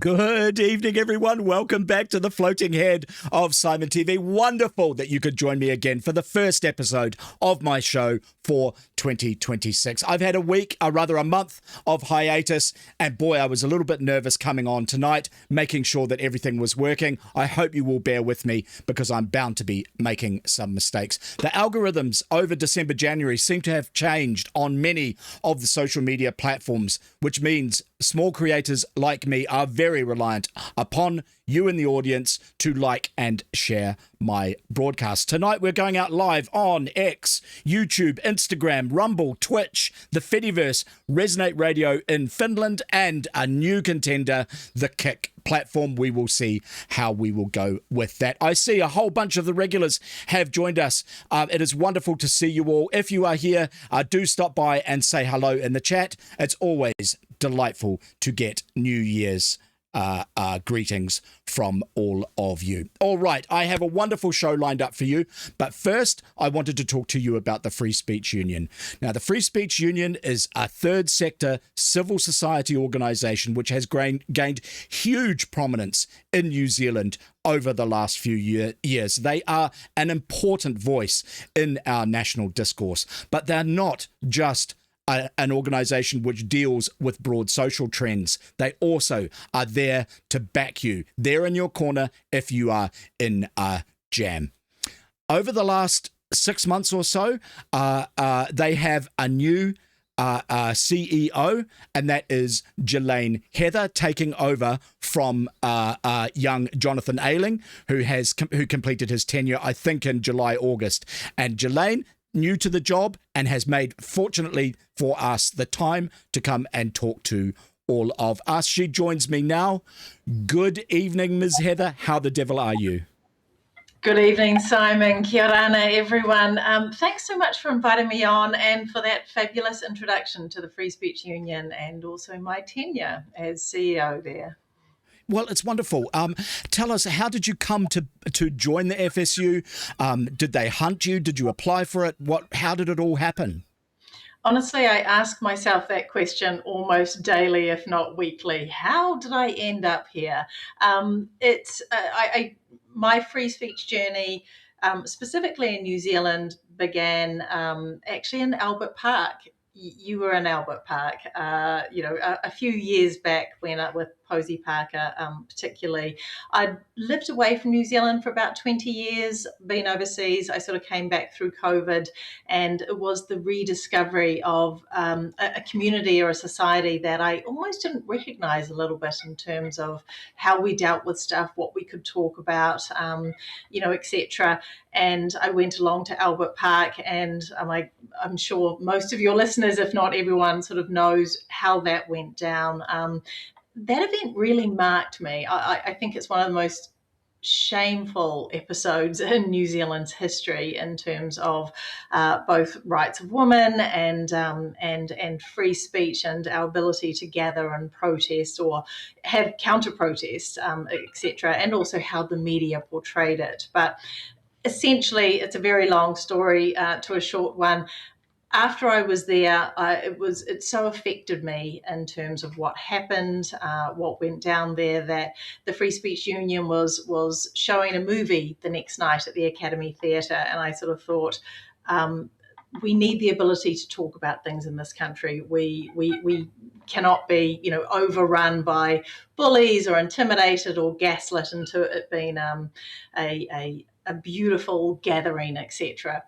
Good evening, everyone. Welcome back to the floating head of SimonTV. Wonderful that you could join me again for the first episode of my show for 2026. I've had a month of hiatus, and boy, I was a little bit nervous coming on tonight, making sure that everything was working. I hope you will bear with me because I'm bound to be making some mistakes. The algorithms over December, January seem to have changed on many of the social media platforms, which means small creators like me are very reliant upon you in the audience to like and share my broadcast. Tonight we're going out live on X, YouTube, Instagram, Rumble, Twitch, the Fediverse, Resonate Radio in Finland, and a new contender, the Kick platform. We will see how we will go with that. I see a whole bunch of the regulars have joined us. It is wonderful to see you all. If you are here, do stop by and say hello in the chat. It's always delightful to get New Year's greetings from all of you. All right, I have a wonderful show lined up for you, but first I wanted to talk to you about the Free Speech Union. Now, the Free Speech Union is a third sector civil society organisation which has gained huge prominence in New Zealand over the last few years. They are an important voice in our national discourse, but they're not just an organisation which deals with broad social trends. They also are there to back you. They're in your corner if you are in a jam. Over the last 6 months or so, they have a new CEO, and that is Jillaine Heather, taking over from young Jonathan Ayling, who completed his tenure, I think, in July, August. And Jillaine, new to the job, and has made, fortunately for us, the time to come and talk to all of us. She joins me now. Good evening, Ms. Heather. How the devil are you? Good evening, Simon. Kia rana, everyone. Thanks so much for inviting me on and for that fabulous introduction to the Free Speech Union and also my tenure as CEO there. Well, it's wonderful. Tell us, how did you come to join the FSU? Did they hunt you? Did you apply for it? How did it all happen? Honestly, I ask myself that question almost daily, if not weekly. How did I end up here? My free speech journey, specifically in New Zealand, began actually in Albert Park. You were in Albert Park, a few years back when with Posey Parker particularly. I'd lived away from New Zealand for about 20 years, been overseas. I sort of came back through COVID, and it was the rediscovery of a community or a society that I almost didn't recognize a little bit in terms of how we dealt with stuff, what we could talk about, etc. And I went along to Albert Park, and I'm sure most of your listeners, if not everyone, sort of knows how that went down. That event really marked me. I think it's one of the most shameful episodes in New Zealand's history in terms of both rights of women and free speech and our ability to gather and protest or have counter protests, etc., and also how the media portrayed it. But essentially, it's a very long story to a short one. After I was there, it so affected me in terms of what happened, what went down there, that the Free Speech Union was showing a movie the next night at the Academy Theatre, and I sort of thought, we need the ability to talk about things in this country. We cannot be, overrun by bullies or intimidated or gaslit into it being a beautiful gathering, etc.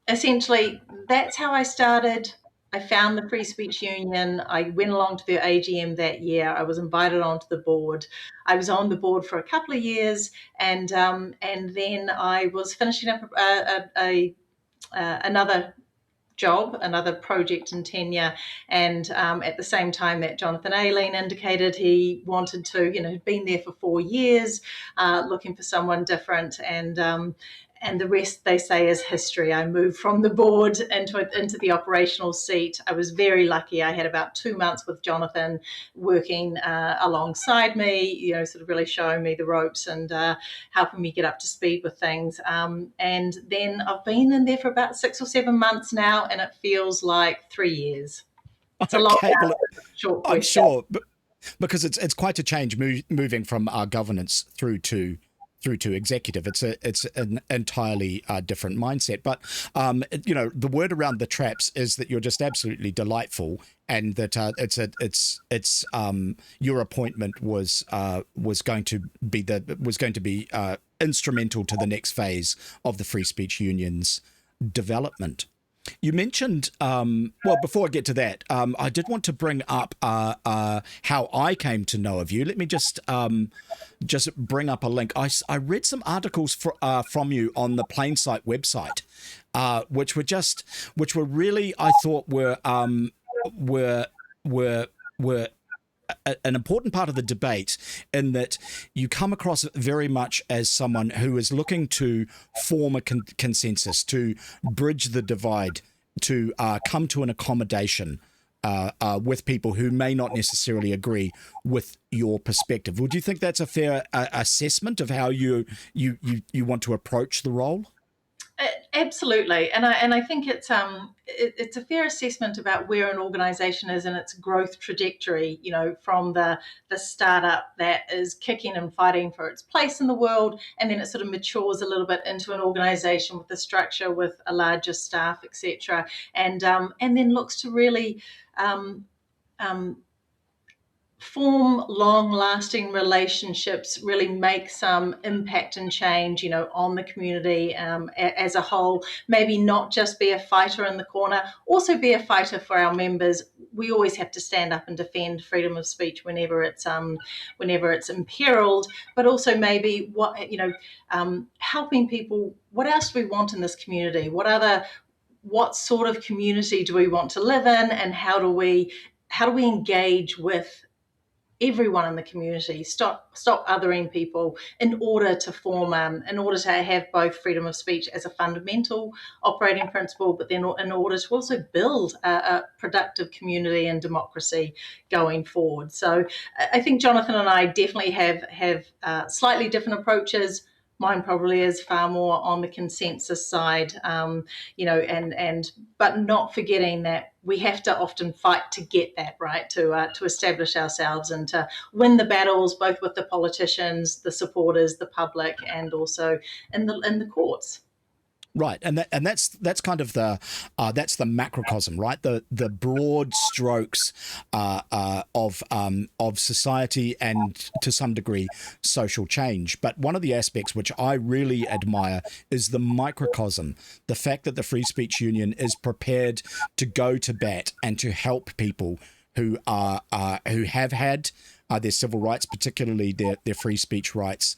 Essentially, that's how I started. I found the Free Speech Union. I went along to their AGM that year. I was invited onto the board. I was on the board for a couple of years, and then I was finishing up another job, another project and tenure, and at the same time that Jonathan Ayling indicated he wanted to, had been there for 4 years, looking for someone different, and the rest, they say, is history. I moved from the board into the operational seat. I was very lucky. I had about 2 months with Jonathan working alongside me, sort of really showing me the ropes and helping me get up to speed with things. And then I've been in there for about 6 or 7 months now, and it feels like 3 years. It's a long, short question. I'm sure. because it's quite a change moving from governance through to executive. It's an entirely different mindset. But the word around the traps is that you're just absolutely delightful, and that it's your appointment was going to be instrumental to the next phase of the Free Speech Union's development. You mentioned, well, before I get to that, I did want to bring up how I came to know of you. Let me just bring up a link. I read some articles from you on the Plainsight website, which were really, I thought were an important part of the debate, in that you come across very much as someone who is looking to form a consensus, to bridge the divide, to come to an accommodation with people who may not necessarily agree with your perspective. Would you think that's a fair assessment of how you want to approach the role? Absolutely, and I think it's a fair assessment about where an organisation is in its growth trajectory. From the startup that is kicking and fighting for its place in the world, and then it sort of matures a little bit into an organisation with a structure, with a larger staff, etc., and then looks to really form long-lasting relationships, really make some impact and change, on the community as a whole. Maybe not just be a fighter in the corner, also be a fighter for our members. We always have to stand up and defend freedom of speech whenever it's imperiled, but also maybe helping people. What else do we want in this community? What sort of community do we want to live in, and how do we engage with everyone in the community, stop othering people, in order to have both freedom of speech as a fundamental operating principle, but then in order to also build a productive community and democracy going forward. So I think Jonathan and I definitely have slightly different approaches. Mine probably is far more on the consensus side, but not forgetting that we have to often fight to get that right, to establish ourselves and to win the battles, both with the politicians, the supporters, the public, and also in the courts. Right, and that's kind of that's the macrocosm, right? The broad strokes of society, and to some degree social change. But one of the aspects which I really admire is the microcosm, the fact that the Free Speech Union is prepared to go to bat and to help people who have had their civil rights, particularly their free speech rights,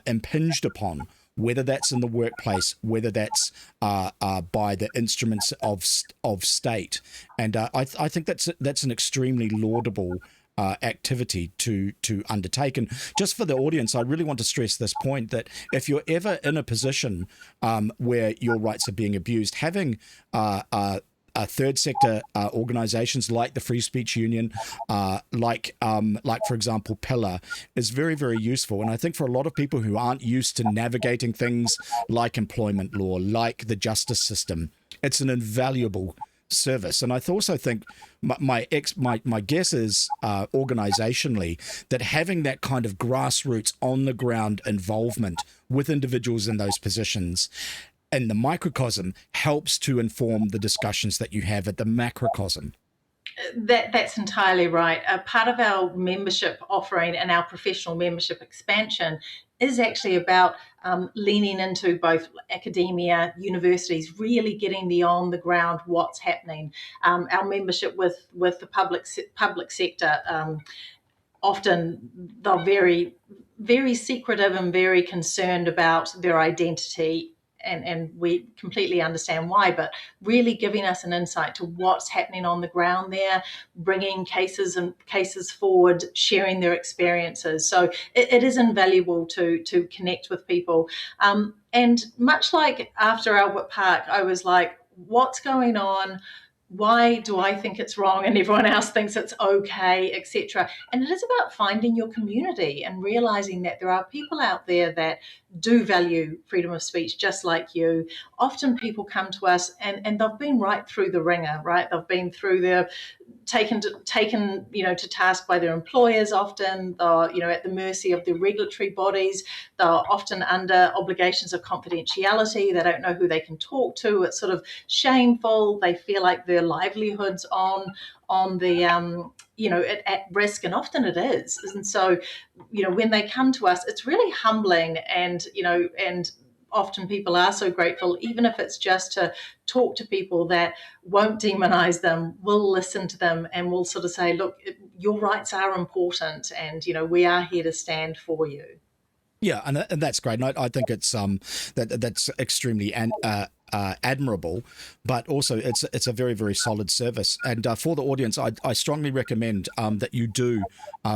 impinged upon, whether that's in the workplace, whether that's by the instruments of state. And I think that's an extremely laudable activity to undertake. And just for the audience, I really want to stress this point, that if you're ever in a position where your rights are being abused, having third sector organizations like the Free Speech Union, like for example Pillar, is very, very useful. And I think for a lot of people who aren't used to navigating things like employment law, like the justice system, it's an invaluable service. And I also think my guess is organizationally, that having that kind of grassroots on the ground involvement with individuals in those positions and the microcosm helps to inform the discussions that you have at the macrocosm. That's entirely right. Part of our membership offering and our professional membership expansion is actually about leaning into both academia, universities, really getting beyond the ground what's happening. Our membership with the public sector, often they're very, very secretive and very concerned about their identity. And we completely understand why, but really giving us an insight to what's happening on the ground there, bringing cases forward, sharing their experiences. So it is invaluable to connect with people. And much like after Albert Park, I was like, what's going on? Why do I think it's wrong and everyone else thinks it's okay, etc.? And it is about finding your community and realizing that there are people out there that do value freedom of speech just like you. Often people come to us and they've been right through the ringer, right? They've been through taken to task by their employers. Often they're at the mercy of the regulatory bodies. They're often under obligations of confidentiality. They don't know who they can talk to. It's sort of shameful. They feel like their livelihoods on the at risk, and often it is. And so when they come to us, it's really humbling, and often people are so grateful, even if it's just to talk to people that won't demonize them, will listen to them, and will sort of say, look, your rights are important, and we are here to stand for you. Yeah, and that's great. And I think it's that's extremely admirable, but also it's a very, very solid service. And for the audience, I strongly recommend that you do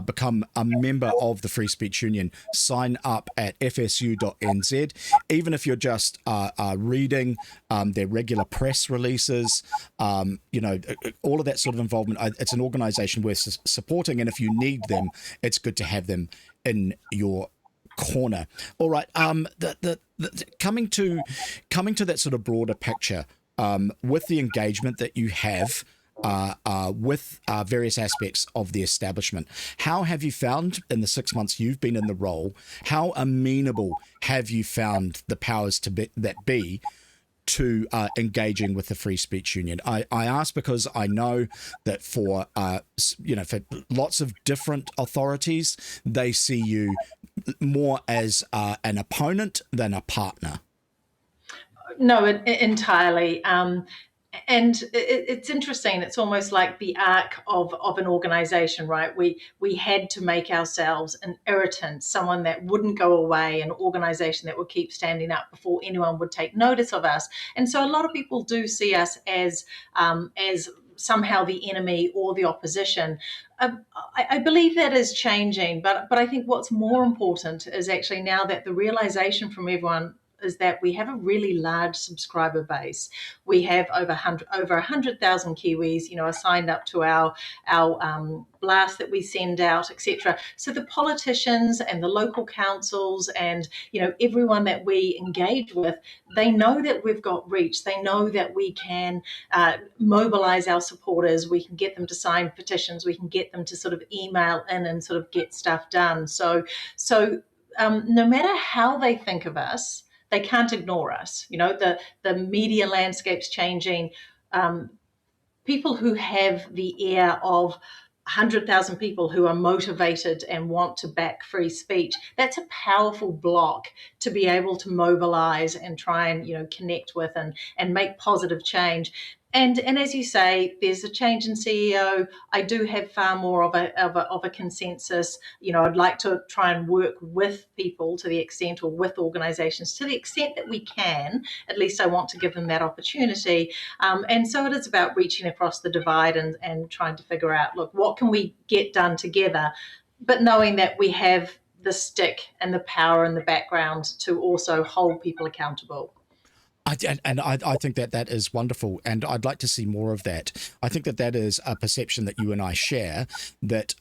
become a member of the Free Speech Union. Sign up at fsu.nz, even if you're just reading their regular press releases, all of that sort of involvement. It's an organisation worth supporting, and if you need them, it's good to have them in your corner. All right. Coming to that sort of broader picture, with the engagement that you have with various aspects of the establishment, how have you found in the 6 months you've been in the role? How amenable have you found the powers that be to engaging with the Free Speech Union? I ask because I know that for lots of different authorities, they see you more as an opponent than a partner. No, entirely. And it's interesting. It's almost like the arc of an organization, right? We had to make ourselves an irritant, someone that wouldn't go away, an organization that would keep standing up before anyone would take notice of us. And so a lot of people do see us as somehow the enemy or the opposition. I believe that is changing, but I think what's more important is actually now that the realization from everyone is that we have a really large subscriber base. We have over 100,000 Kiwis, are signed up to our blast that we send out, etc. So the politicians and the local councils and everyone that we engage with, they know that we've got reach. They know that we can mobilize our supporters. We can get them to sign petitions. We can get them to sort of email in and sort of get stuff done. So no matter how they think of us, they can't ignore us. The media landscape's changing. People who have the ear of 100,000 people who are motivated and want to back free speech, that's a powerful block to be able to mobilize and try and connect with and make positive change. And as you say, there's a change in CEO. I do have far more of a consensus. I'd like to try and work with people to the extent, or with organisations to the extent that we can. At least I want to give them that opportunity. And so it is about reaching across the divide and trying to figure out, look, what can we get done together, but knowing that we have the stick and the power in the background to also hold people accountable. I think that is wonderful, and I'd like to see more of that. I think that is a perception that you and I share, that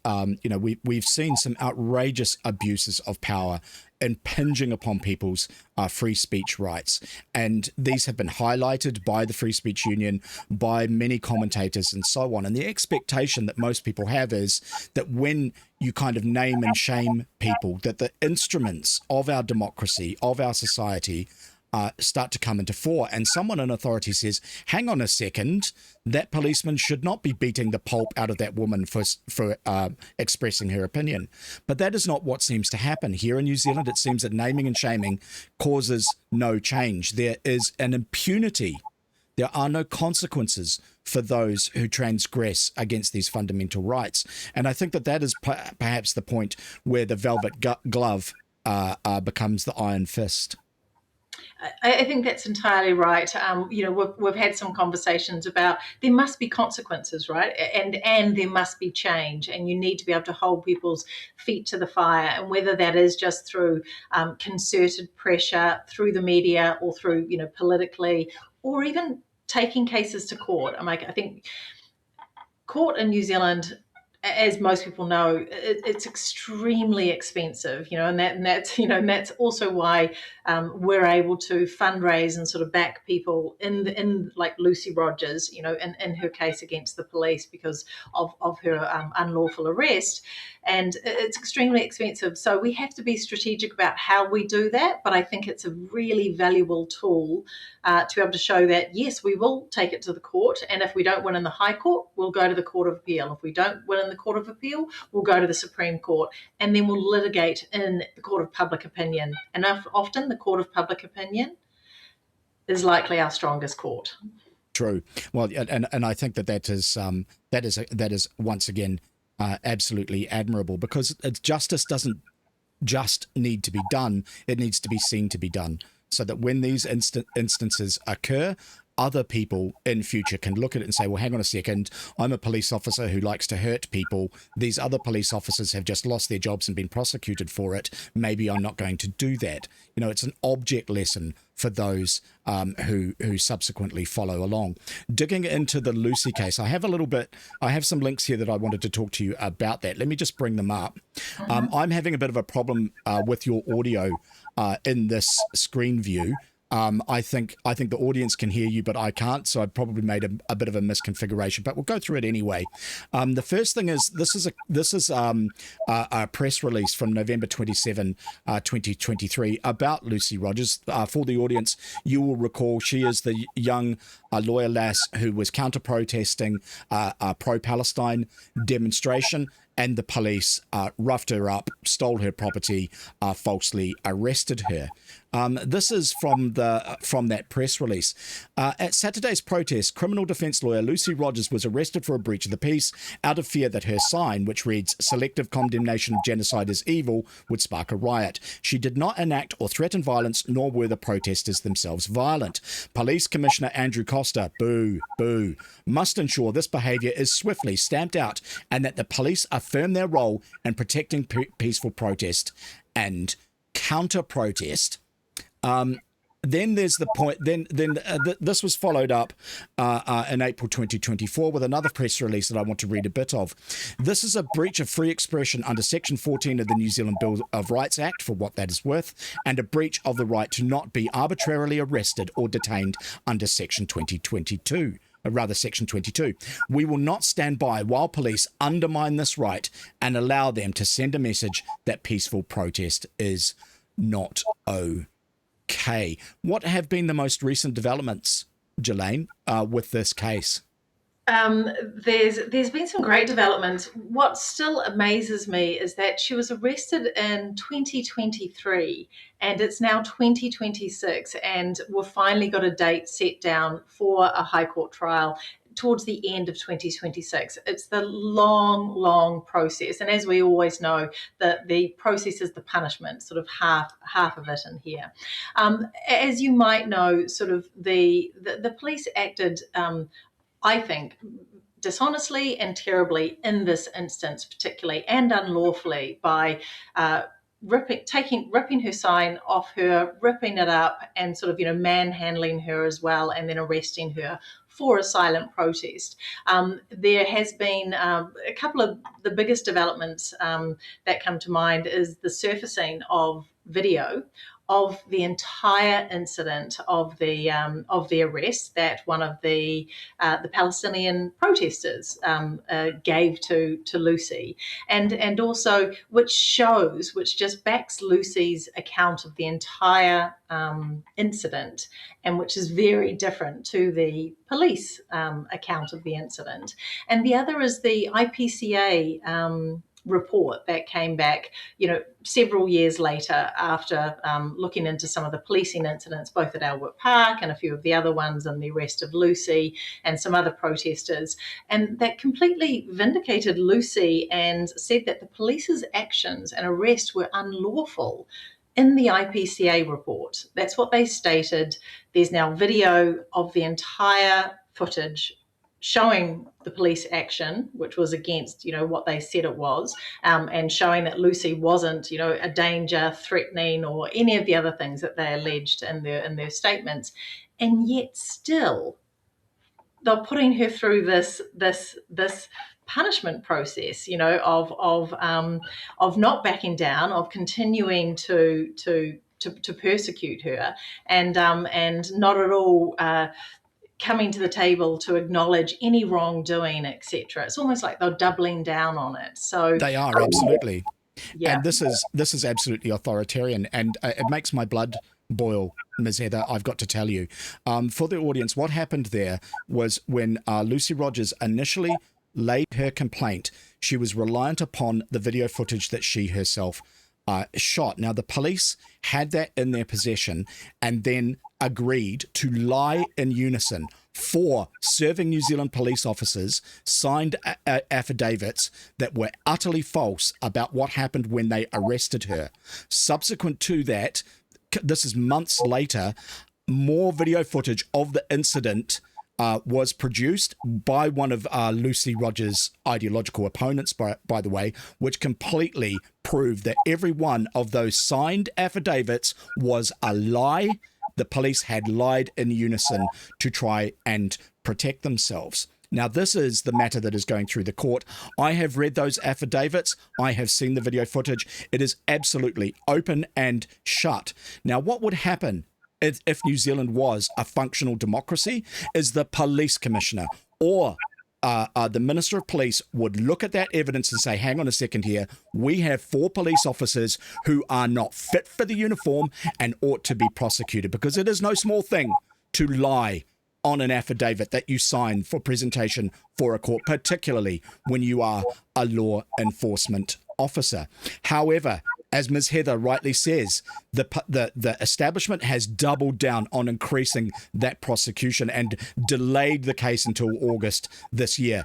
we've seen some outrageous abuses of power impinging upon people's free speech rights, and these have been highlighted by the Free Speech Union, by many commentators and so on. And the expectation that most people have is that when you kind of name and shame people, that the instruments of our democracy, of our society, start to come into fore, and someone in authority says, hang on a second, that policeman should not be beating the pulp out of that woman for expressing her opinion. But that is not what seems to happen. Here in New Zealand, it seems that naming and shaming causes no change. There is an impunity. There are no consequences for those who transgress against these fundamental rights. And I think that is perhaps the point where the velvet glove becomes the iron fist. I think that's entirely right. We've had some conversations about there must be consequences, right? And there must be change, and you need to be able to hold people's feet to the fire. And whether that is just through concerted pressure, through the media, or through politically, or even taking cases to court. I think court in New Zealand as most people know, it's extremely expensive, and that's also why we're able to fundraise and sort of back people in like Lucy Rogers, in her case against the police because of her unlawful arrest, and it's extremely expensive. So we have to be strategic about how we do that. But I think it's a really valuable tool to be able to show that, yes, we will take it to the court. And if we don't win in the High Court, we'll go to the Court of Appeal. If we don't win in the Court of Appeal, we'll go to the Supreme Court. And then we'll litigate in the Court of Public Opinion. And often the Court of Public Opinion is likely our strongest court. True. Well, and I think that is once again absolutely admirable, because justice doesn't just need to be done; it needs to be seen to be done, so that when these instances occur, other people in future can look at it and say, well, hang on a second, I'm a police officer who likes to hurt people. These other police officers have just lost their jobs and been prosecuted for it. Maybe I'm not going to do that. It's an object lesson for those who subsequently follow along. Digging into the Lucy case, I have some links here that I wanted to talk to you about that. Let me just bring them up. I'm having a bit of a problem with your audio in this screen view. I think the audience can hear you, but I can't, so I probably made a bit of a misconfiguration, but we'll go through it anyway. The first thing is this is a press release from November 27, 2023 about Lucy Rogers. For the audience, you will recall she is the young lawyer lass who was counter-protesting a pro-Palestine demonstration, and the police roughed her up, stole her property, falsely arrested her. This is from that press release. At Saturday's protest, criminal defence lawyer Lucy Rogers was arrested for a breach of the peace out of fear that her sign, which reads "Selective condemnation of genocide is evil," would spark a riot. She did not enact or threaten violence, nor were the protesters themselves violent. Police Commissioner Andrew Costa, boo, must ensure this behaviour is swiftly stamped out and that the police affirm their role in protecting peaceful protest and counter-protest. Then there's the point. This was followed up in April 2024 with another press release that I want to read a bit of. This is a breach of free expression under Section 14 of the New Zealand Bill of Rights Act, for what that is worth, and a breach of the right to not be arbitrarily arrested or detained under Section 22. Section 22. We will not stand by while police undermine this right and allow them to send a message that peaceful protest is not okay. What have been the most recent developments, Jillaine, with this case? There's been some great developments. What still amazes me is that she was arrested in 2023 and it's now 2026, and we've finally got a date set down for a High Court trial towards the end of 2026. It's the long process, and as we always know, the process is the punishment, sort of half of it in here. As you might know, sort of the police acted, I think, dishonestly and terribly in this instance, particularly, and unlawfully by ripping her sign off her, ripping it up, and sort of manhandling her as well, and then arresting her for a silent protest. There has been a couple of the biggest developments that come to mind is the surfacing of video of the entire incident of the arrest that one of the Palestinian protesters gave to Lucy, and also which just backs Lucy's account of the entire incident, and which is very different to the police account of the incident. And the other is the IPCA report that came back, several years later after looking into some of the policing incidents, both at Albert Park and a few of the other ones, and the arrest of Lucy and some other protesters. And that completely vindicated Lucy and said that the police's actions and arrest were unlawful in the IPCA report. That's what they stated. There's now video of the entire footage showing the police action, which was against, what they said it was, and showing that Lucy wasn't, a danger, threatening, or any of the other things that they alleged in their statements. And yet still, they're putting her through this punishment process, of not backing down, of continuing to persecute her, and not at all coming to the table to acknowledge any wrongdoing, etc. It's almost like they're doubling down on it. So They are, absolutely. yeah. And this is absolutely authoritarian, and it makes my blood boil, Ms. Heather, I've got to tell you. For the audience, what happened there was when Lucy Rogers initially laid her complaint, she was reliant upon the video footage that she herself shot. Now, the police had that in their possession and then agreed to lie in unison. 4 serving New Zealand police officers signed affidavits that were utterly false about what happened when they arrested her. Subsequent to that, this is months later, more video footage of the incident was produced by one of Lucy Rogers' ideological opponents, by the way, which completely proved that every one of those signed affidavits was a lie. The police had lied in unison to try and protect themselves. Now, this is the matter that is going through the court. I have read those affidavits. I have seen the video footage. It is absolutely open and shut. Now, what would happen if New Zealand was a functional democracy is the police commissioner or the Minister of Police would look at that evidence and say, hang on a second here, we have 4 police officers who are not fit for the uniform and ought to be prosecuted, because it is no small thing to lie on an affidavit that you sign for presentation for a court, particularly when you are a law enforcement officer. However, as Ms. Heather rightly says, the establishment has doubled down on increasing that prosecution and delayed the case until August this year.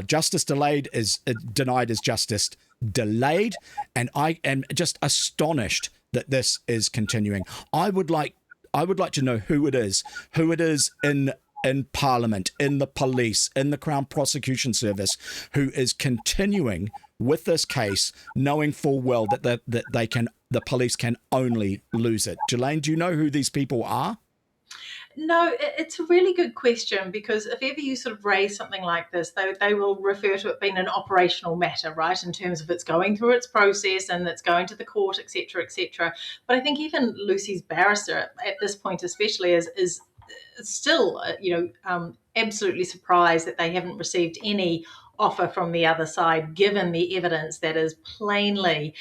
Justice delayed is denied as justice delayed, and I am just astonished that this is continuing. I would like to know who it is in Parliament, in the police, in the Crown Prosecution Service, who is continuing with this case, knowing full well that the police can only lose it. Jillaine, do you know who these people are? No, it's a really good question, because if ever you sort of raise something like this, they will refer to it being an operational matter, right, in terms of it's going through its process and it's going to the court, etc., etc. But I think even Lucy's barrister at this point especially is still, absolutely surprised that they haven't received any offer from the other side, given the evidence that is plainly,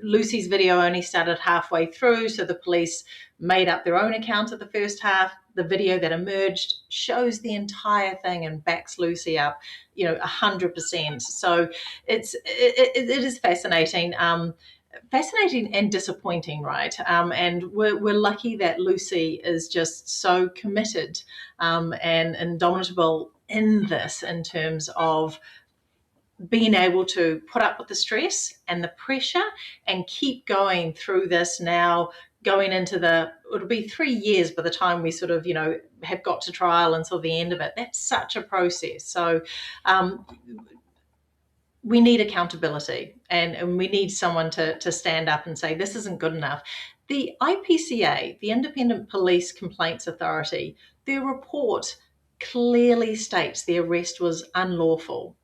Lucy's video only started halfway through, so the police made up their own account of the first half. The video that emerged shows the entire thing and backs Lucy up, 100%. So it is fascinating. Fascinating and disappointing, right? And we're lucky that Lucy is just so committed and indomitable in this, in terms of being able to put up with the stress and the pressure and keep going through this now, going into it'll be 3 years by the time we sort of, have got to trial until the end of it. That's such a process. So we need accountability, and we need someone to stand up and say, this isn't good enough. The IPCA, the Independent Police Complaints Authority, their report clearly states the arrest was unlawful.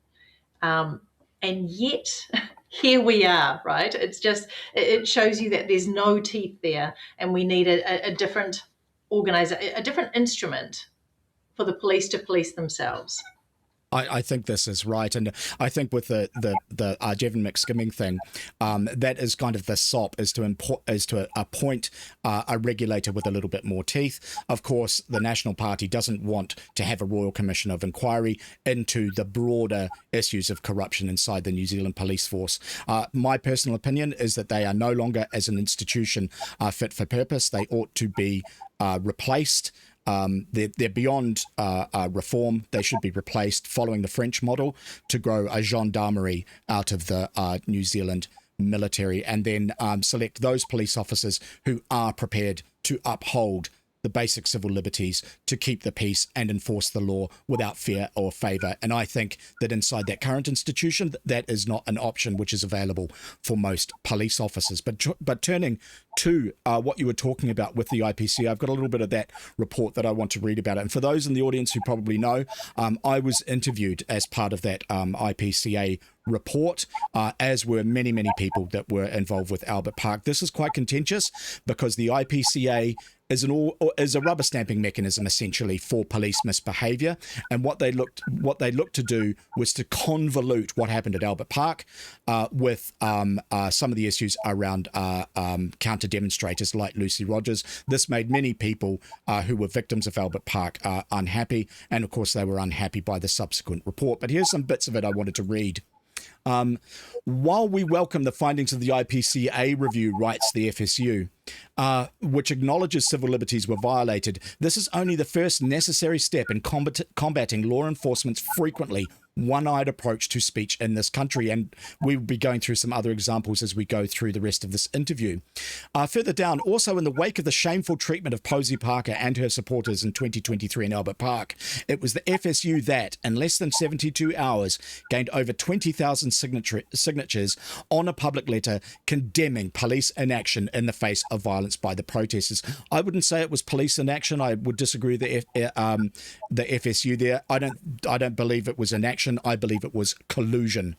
And yet here we are, right? It's just, it shows you that there's no teeth there, and we need a different a different instrument for the police to police themselves. I think this is right, and I think with the Jevon McSkimming thing, that is kind of the sop, is to appoint a regulator with a little bit more teeth. Of course, the National Party doesn't want to have a Royal Commission of Inquiry into the broader issues of corruption inside the New Zealand police force. My personal opinion is that they are no longer, as an institution, fit for purpose. They ought to be replaced. They're beyond reform. They should be replaced following the French model to grow a gendarmerie out of the New Zealand military, and then select those police officers who are prepared to uphold the basic civil liberties to keep the peace and enforce the law without fear or favour. And I think that inside that current institution, that is not an option which is available for most police officers. But turning to what you were talking about with the IPCA, I've got a little bit of that report that I want to read about it. And for those in the audience who probably know, I was interviewed as part of that IPCA report, as were many people that were involved with Albert Park. This is quite contentious because the IPCA is a rubber stamping mechanism essentially for police misbehaviour, and what they looked to do was to convolute what happened at Albert Park with some of the issues around counter demonstrators like Lucy Rogers. This made many people who were victims of Albert Park unhappy, and of course they were unhappy by the subsequent report. But here's some bits of it I wanted to read. While we welcome the findings of the IPCA review, writes the FSU, which acknowledges civil liberties were violated, this is only the first necessary step in combating law enforcement's frequently one-eyed approach to speech in this country. And we will be going through some other examples as we go through the rest of this interview. Further down, also in the wake of the shameful treatment of Posey Parker and her supporters in 2023 in Albert Park, it was the FSU that, in less than 72 hours, gained over 20,000 signatures on a public letter condemning police inaction in the face of violence by the protesters. I wouldn't say it was police inaction. I would disagree with the FSU there. I don't believe it was inaction. I believe it was collusion.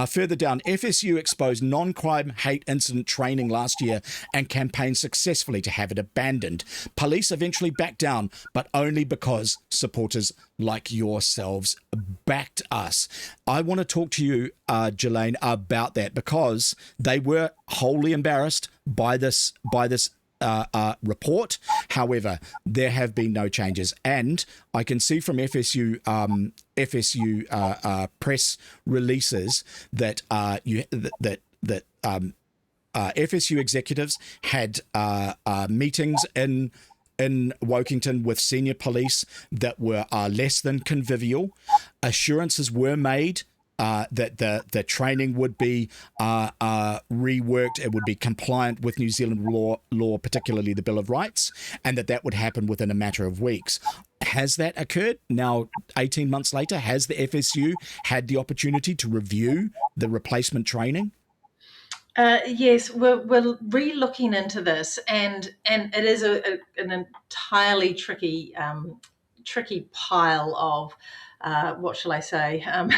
Further down, FSU exposed non-crime hate incident training last year and campaigned successfully to have it abandoned. Police eventually backed down, but only because supporters like yourselves backed us. I want to talk to you, Jillaine, about that, because they were wholly embarrassed by this report. However, there have been no changes, and I can see from FSU press releases that FSU executives had meetings in Wokington with senior police that were less than convivial. Assurances were made that the training would be reworked, it would be compliant with New Zealand law, particularly the Bill of Rights, and that would happen within a matter of weeks. Has that occurred? Now, 18 months later, has the FSU had the opportunity to review the replacement training? Yes, we're re-looking into this, and it is an entirely tricky pile of what shall I say? I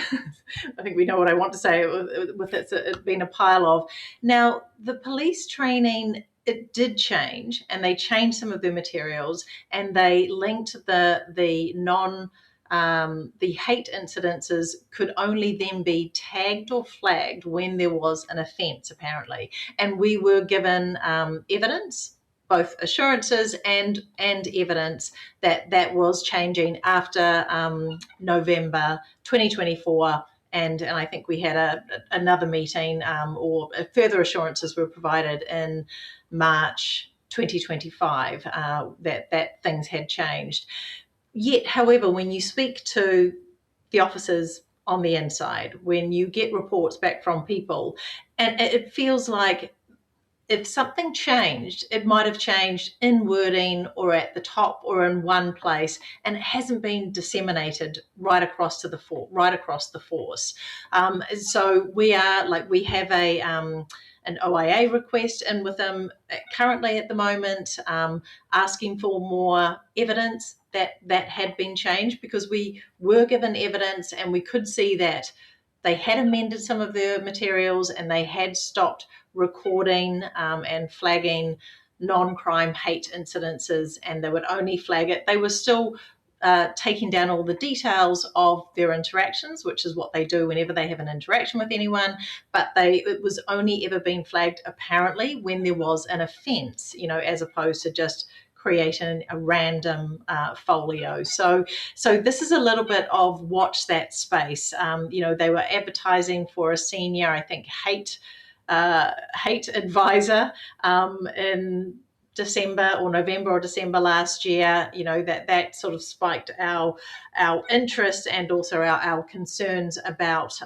think we know what I want to say with it being a pile of. Now, the police training, it did change, and they changed some of their materials, and they linked the hate incidences could only then be tagged or flagged when there was an offence, apparently. And we were given evidence, both assurances and evidence that was changing after November 2024. And I think we had another meeting or further assurances were provided in March 2025 that things had changed. Yet, however, when you speak to the officers on the inside, when you get reports back from people, and it feels like if something changed, it might have changed in wording or at the top or in one place, and it hasn't been disseminated right across the force. So we have an OIA request in with them currently at the moment, asking for more evidence that had been changed, because we were given evidence and we could see that they had amended some of their materials and they had stopped recording and flagging non-crime hate incidences, and they would only flag it. They were still taking down all the details of their interactions, which is what they do whenever they have an interaction with anyone, but it was only ever being flagged apparently when there was an offence, as opposed to just creating a random folio. So this is a little bit of watch that space. They were advertising for a senior, I think, hate advisor in December or November or December last year, that sort of spiked our interest and also our concerns about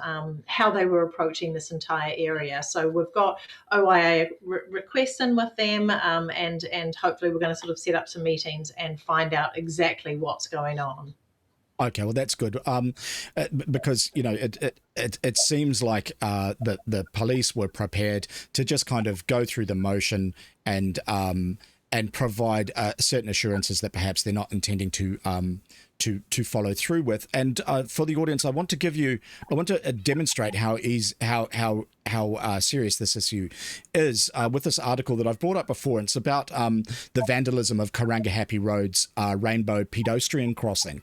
how they were approaching this entire area. So we've got OIA requests in with them, and hopefully we're going to sort of set up some meetings and find out exactly what's going on. Okay, well that's good. Because it seems like the police were prepared to just kind of go through the motion and provide certain assurances that perhaps they're not intending to follow through with. And for the audience, I want to demonstrate how serious this issue is with this article that I've brought up before. It's about the vandalism of Karangahape Road's Rainbow Pedestrian Crossing.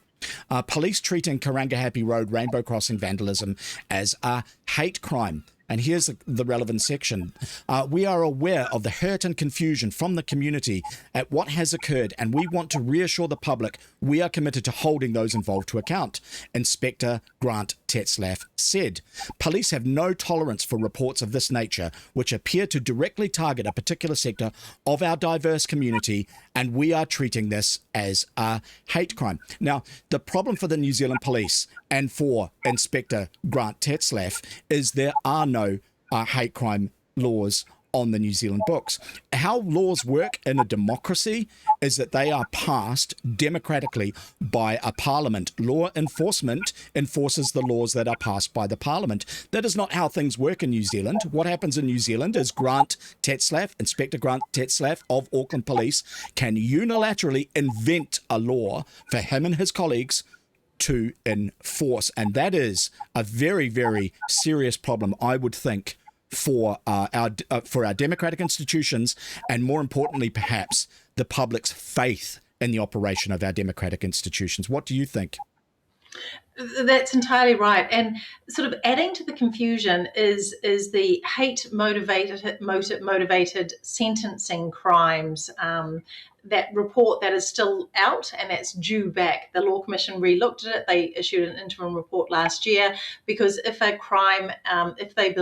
Police treating Karangahape Road Rainbow Crossing vandalism as a hate crime. And here's the relevant section. We are aware of the hurt and confusion from the community at what has occurred, and we want to reassure the public we are committed to holding those involved to account, Inspector Grant Tetzlaff said. Police have no tolerance for reports of this nature, which appear to directly target a particular sector of our diverse community, and we are treating this as a hate crime. Now, the problem for the New Zealand Police and for Inspector Grant Tetzlaff is there are no hate crime laws on the New Zealand books. How laws work in a democracy is that they are passed democratically by a parliament. Law enforcement enforces the laws that are passed by the parliament. That is not how things work in New Zealand. What happens in New Zealand is Inspector Grant Tetzlaff of Auckland Police can unilaterally invent a law for him and his colleagues to enforce. And that is a very, very serious problem, I would think, for our democratic institutions, and more importantly, perhaps, the public's faith in the operation of our democratic institutions. What do you think? That's entirely right. And sort of adding to the confusion is the hate motivated sentencing crimes. That report that is still out and that's due back. The Law Commission re-looked at it. They issued an interim report last year, because if a crime, if they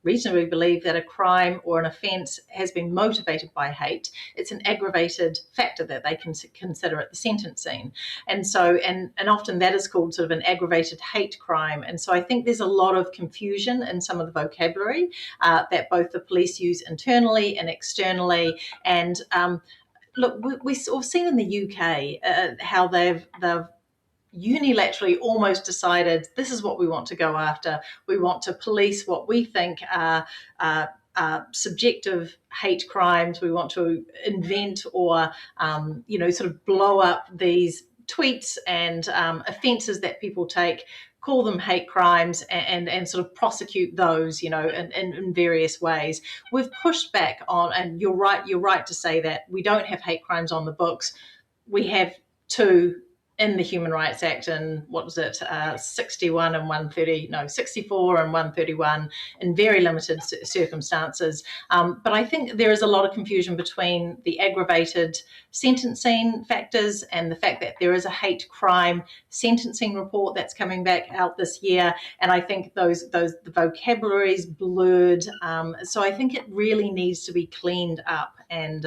reasonably believe that a crime or an offence has been motivated by hate, it's an aggravated factor that they can consider at the sentencing. And so, and often that is called sort of an aggravated hate crime. And so I think there's a lot of confusion in some of the vocabulary that both the police use internally and externally. And look, we've seen in the UK how they've unilaterally almost decided this is what we want to go after. We want to police what we think are subjective hate crimes. We want to invent or, sort of blow up these tweets and offences that people take, call them hate crimes, and sort of prosecute those, in various ways. We've pushed back on, and you're right to say that we don't have hate crimes on the books. We have two in the Human Rights Act, and 61 and 130, 64 and 131 in very limited circumstances. But I think there is a lot of confusion between the aggravated sentencing factors and the fact that there is a hate crime sentencing report that's coming back out this year. And I think the vocabulary is blurred. So I think it really needs to be cleaned up and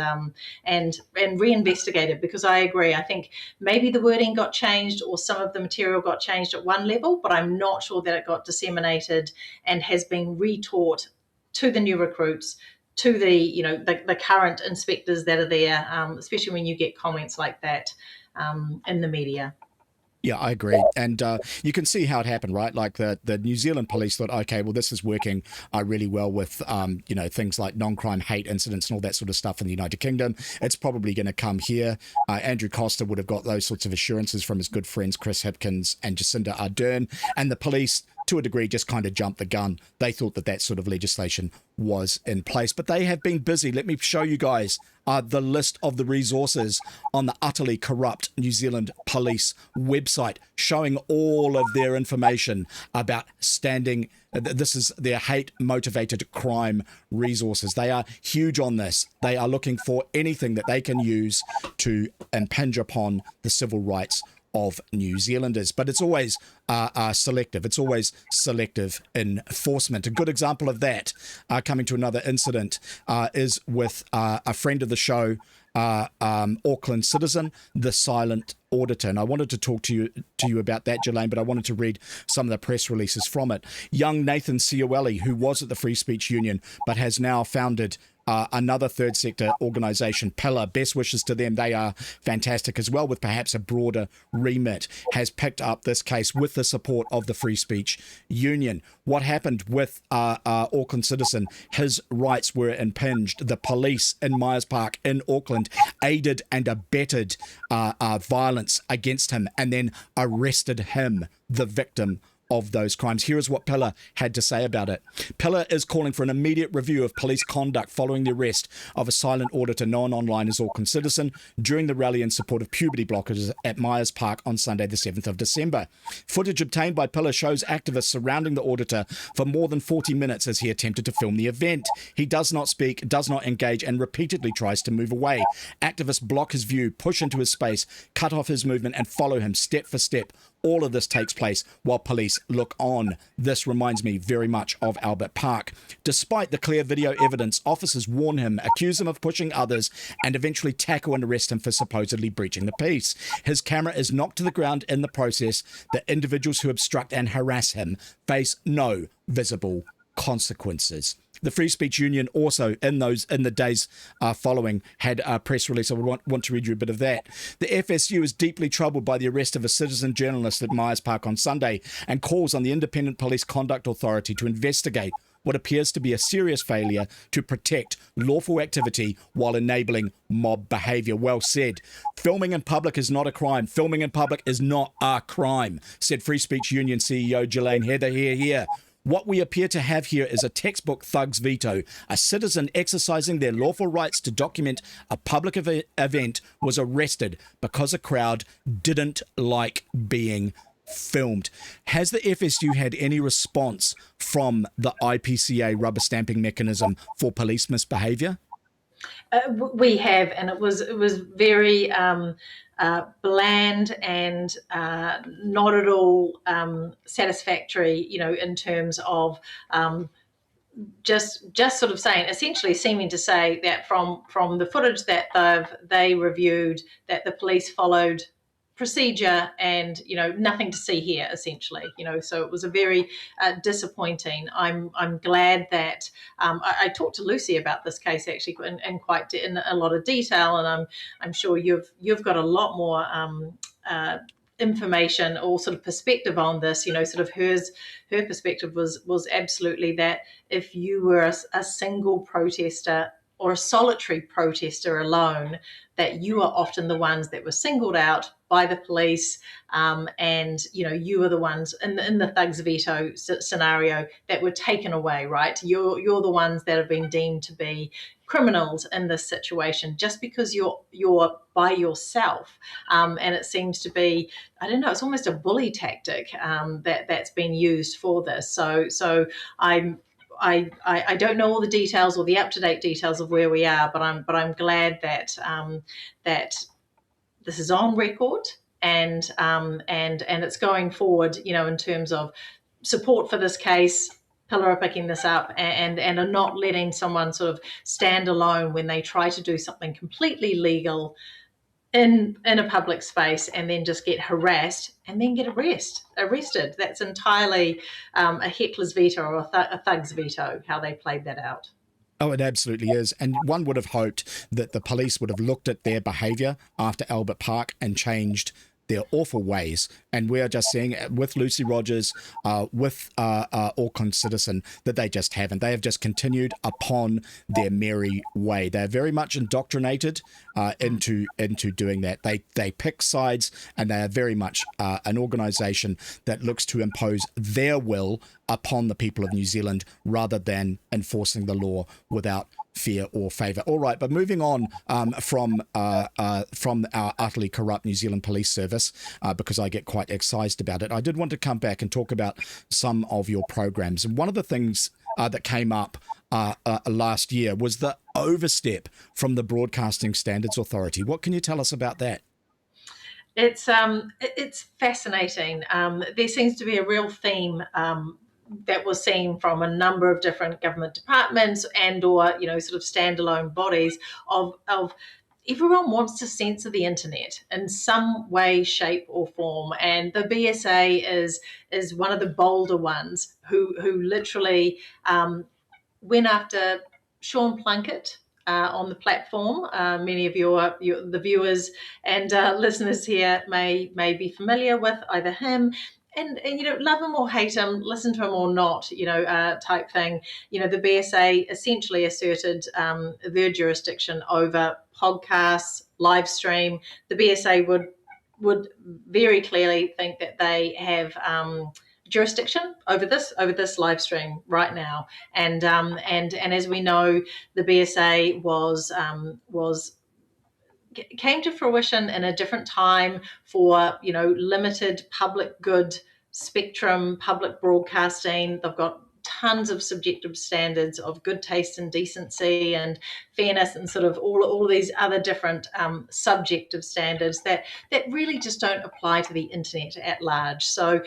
reinvestigated, because I agree. I think maybe the wording got changed or some of the material got changed at one level, but I'm not sure that it got disseminated and has been retaught to the new recruits, to the current inspectors that are there, especially when you get comments like that in the media. Yeah, I agree. And you can see how it happened, right? Like the New Zealand police thought, okay, well, this is working really well with, things like non-crime hate incidents and all that sort of stuff in the United Kingdom. It's probably going to come here. Andrew Costa would have got those sorts of assurances from his good friends, Chris Hipkins and Jacinda Ardern. And the police, to a degree, just kind of jumped the gun. They thought that sort of legislation was in place, but they have been busy. Let me show you guys the list of the resources on the utterly corrupt New Zealand Police website, showing all of their information about standing. This is their hate-motivated crime resources. They are huge on this. They are looking for anything that they can use to impinge upon the civil rights of New Zealanders. But it's always selective. It's always selective enforcement. A good example of that, coming to another incident, is with a friend of the show, Auckland citizen, the silent auditor. And I wanted to talk to you about that, Jillaine, but I wanted to read some of the press releases from it. Young Nathan Ciawelli, who was at the Free Speech Union, but has now founded another third sector organisation, Pillar. Best wishes to them. They are fantastic as well, with perhaps a broader remit, has picked up this case with the support of the Free Speech Union. What happened with Auckland citizen? His rights were impinged. The police in Myers Park in Auckland aided and abetted violence against him and then arrested him, the victim of those crimes. Here is what Pillar had to say about it. Pillar is calling for an immediate review of police conduct following the arrest of a silent auditor known online as Auckland Citizen during the rally in support of puberty blockers at Myers Park on Sunday the 7th of December. Footage obtained by Pillar shows activists surrounding the auditor for more than 40 minutes as he attempted to film the event. He does not speak, does not engage, and repeatedly tries to move away. Activists block his view, push into his space, cut off his movement, and follow him step for step. All of this takes place while police look on. This reminds me very much of Albert Park. Despite the clear video evidence, officers warn him, accuse him of pushing others, and eventually tackle and arrest him for supposedly breaching the peace. His camera is knocked to the ground in the process. The individuals who obstruct and harass him face no visible consequences. The Free Speech Union also, in the days following, had a press release. I would want to read you a bit of that. The FSU is deeply troubled by the arrest of a citizen journalist at Myers Park on Sunday and calls on the Independent Police Conduct Authority to investigate what appears to be a serious failure to protect lawful activity while enabling mob behaviour. Well said. Filming in public is not a crime. Filming in public is not a crime, said Free Speech Union CEO Jillaine. Heather, here. What we appear to have here is a textbook thug's veto. A citizen exercising their lawful rights to document a public event was arrested because a crowd didn't like being filmed. Has the FSU had any response from the IPCA rubber stamping mechanism for police misbehaviour? We have, and it was very bland and not at all satisfactory, in terms of just sort of essentially seeming to say that from the footage that they reviewed, that the police followed procedure and nothing to see here, essentially. So it was a very disappointing. I'm glad that I talked to Lucy about this case actually in a lot of detail, and I'm sure you've got a lot more information or sort of perspective on this. Sort of her perspective was absolutely that if you were a single protester or a solitary protester alone, that you are often the ones that were singled out by the police, and you were the ones in the thugs veto scenario that were taken away, right? You're the ones that have been deemed to be criminals in this situation just because you're by yourself, and it seems to be, I don't know, it's almost a bully tactic that's been used for this. So I don't know all the details or the up-to-date details of where we are, but I'm glad that that this is on record and it's going forward, in terms of support for this case. Pillar are picking this up and are not letting someone sort of stand alone when they try to do something completely legal in a public space and then just get harassed and then get arrested. That's entirely a heckler's veto or a thug's veto, how they played that out. Oh, it absolutely is. And one would have hoped that the police would have looked at their behaviour after Albert Park and changed their awful ways. And we are just seeing with Lucy Rogers, with Auckland Citizen, that they just haven't. They have just continued upon their merry way. They're very much indoctrinated into doing that. They pick sides, and they are very much an organisation that looks to impose their will upon the people of New Zealand rather than enforcing the law without fear or favour. All right, but moving on from our utterly corrupt New Zealand Police Service, because I get quite excised about it, I did want to come back and talk about some of your programs. And one of the things that came up last year was the overstep from the Broadcasting Standards Authority. What can you tell us about that? It's fascinating. There seems to be a real theme that was seen from a number of different government departments and or sort of standalone bodies of everyone wants to censor the internet in some way, shape, or form, and the BSA is one of the bolder ones who literally went after Sean Plunkett on the platform. Many of the viewers and listeners here may be familiar with either him. And love him or hate him, listen to him or not, type thing. The BSA essentially asserted their jurisdiction over podcasts, live stream. The BSA would very clearly think that they have jurisdiction over this live stream right now, and as we know, the BSA came to fruition in a different time for limited public good spectrum public broadcasting. They've got tons of subjective standards of good taste and decency and fairness and sort of all of these other different subjective standards that really just don't apply to the internet at large. So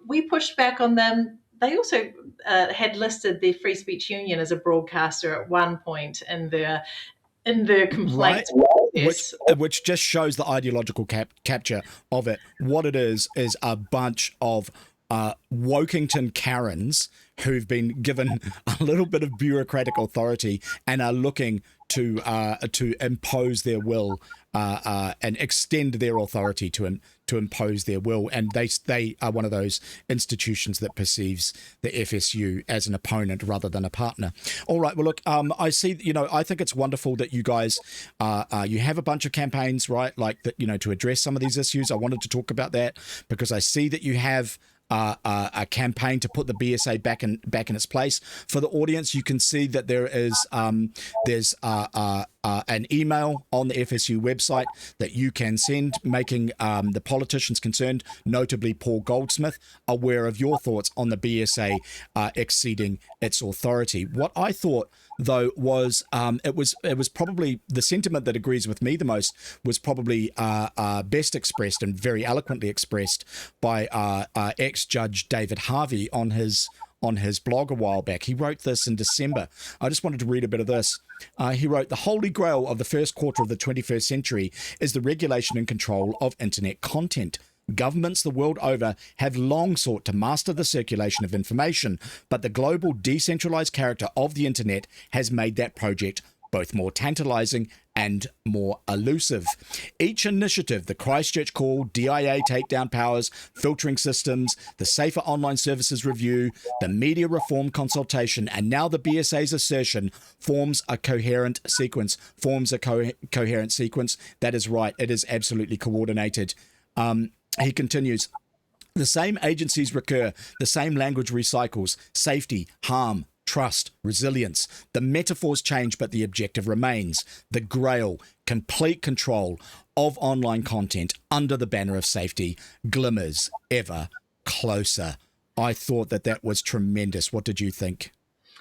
we pushed back on them. They also had listed the Free Speech Union as a broadcaster at one point in their complaint. Right. Which just shows the ideological capture of it. What it is a bunch of Wokington Karens who've been given a little bit of bureaucratic authority and are looking to impose their will and extend their authority to impose their will. And they are one of those institutions that perceives the FSU as an opponent rather than a partner. All right. Well, look, I see, I think it's wonderful that you guys, you have a bunch of campaigns, right? Like that, to address some of these issues. I wanted to talk about that because I see that you have a campaign to put the BSA back in its place. For the audience, you can see that there's an email on the FSU website that you can send, making the politicians concerned, notably Paul Goldsmith, aware of your thoughts on the BSA exceeding its authority. What I thought, though, was it was probably the sentiment that agrees with me the most was probably best expressed and very eloquently expressed by ex-judge David Harvey on his blog a while back. He wrote this in December. I just wanted to read a bit of this. He wrote, "The holy grail of the first quarter of the 21st century is the regulation and control of internet content. Governments the world over have long sought to master the circulation of information, but the global decentralized character of the internet has made that project both more tantalizing and more elusive. Each initiative, the Christchurch Call, DIA takedown powers, filtering systems, the Safer Online Services Review, the Media Reform Consultation, and now the BSA's assertion forms a coherent sequence. Coherent sequence. That is right. It is absolutely coordinated." He continues, "The same agencies recur, the same language recycles, safety, harm, trust, resilience. The metaphors change, but the objective remains. The grail, complete control of online content under the banner of safety, glimmers ever closer." I thought that was tremendous. What did you think?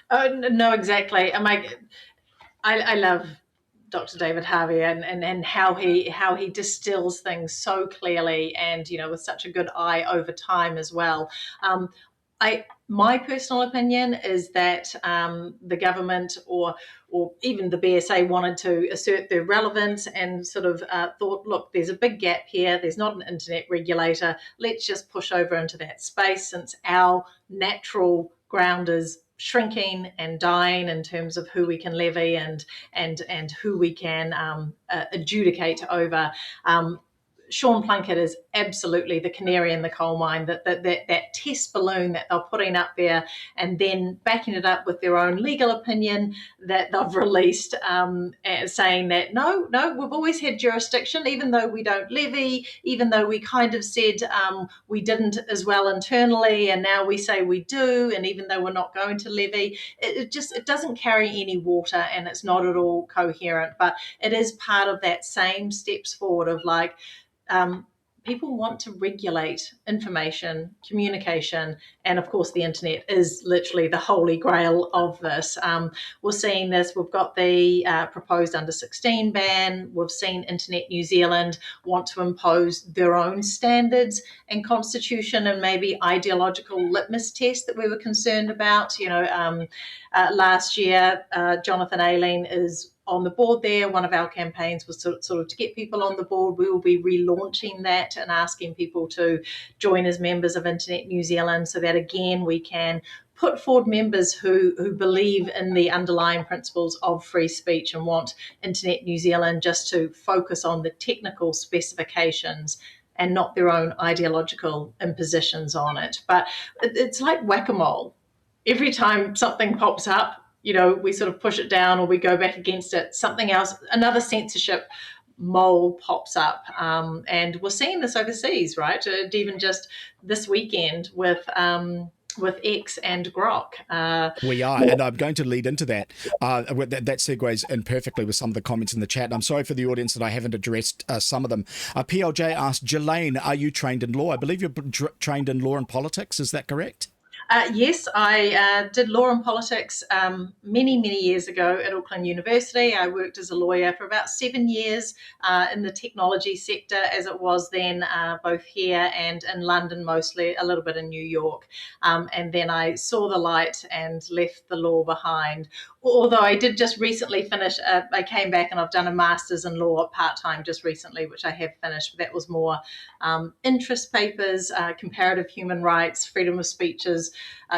Oh, no, exactly. I love Dr. David Harvey and how he distills things so clearly and with such a good eye over time as well. My personal opinion is that the government or even the BSA wanted to assert their relevance and sort of thought, look, there's a big gap here. There's not an internet regulator. Let's just push over into that space since our natural ground is shrinking and dying in terms of who we can levy and who we can adjudicate over. Sean Plunkett is absolutely the canary in the coal mine, that test balloon that they're putting up there and then backing it up with their own legal opinion that they've released, saying that, no, we've always had jurisdiction, even though we don't levy, even though we kind of said we didn't as well internally, and now we say we do, and even though we're not going to levy, it doesn't carry any water and it's not at all coherent. But it is part of that same steps forward of like, people want to regulate information, communication, and of course, the internet is literally the holy grail of this. We're seeing this. We've got the proposed under 16 ban. We've seen Internet New Zealand want to impose their own standards and constitution and maybe ideological litmus test that we were concerned about. Last year, Jonathan Aileen is on the board there. One of our campaigns was sort of to get people on the board. We will be relaunching that and asking people to join as members of Internet New Zealand so that, again, we can put forward members who believe in the underlying principles of free speech and want Internet New Zealand just to focus on the technical specifications and not their own ideological impositions on it. But it's like whack-a-mole. Every time something pops up, we sort of push it down or we go back against it. Something else, another censorship mole pops up. And we're seeing this overseas, right? Even just this weekend with X and Grok. We are, and I'm going to lead into that. That segues in perfectly with some of the comments in the chat. And I'm sorry for the audience that I haven't addressed some of them. PLJ asked, Jillaine, are you trained in law? I believe you're trained in law and politics. Is that correct? Yes, I did law and politics many, many years ago at Auckland University. I worked as a lawyer for about 7 years in the technology sector as it was then, both here and in London mostly, a little bit in New York. And then I saw the light and left the law behind. Although I did just recently finish, I came back and I've done a master's in law part-time just recently, which I have finished. But that was more interest papers, comparative human rights, freedom of speeches,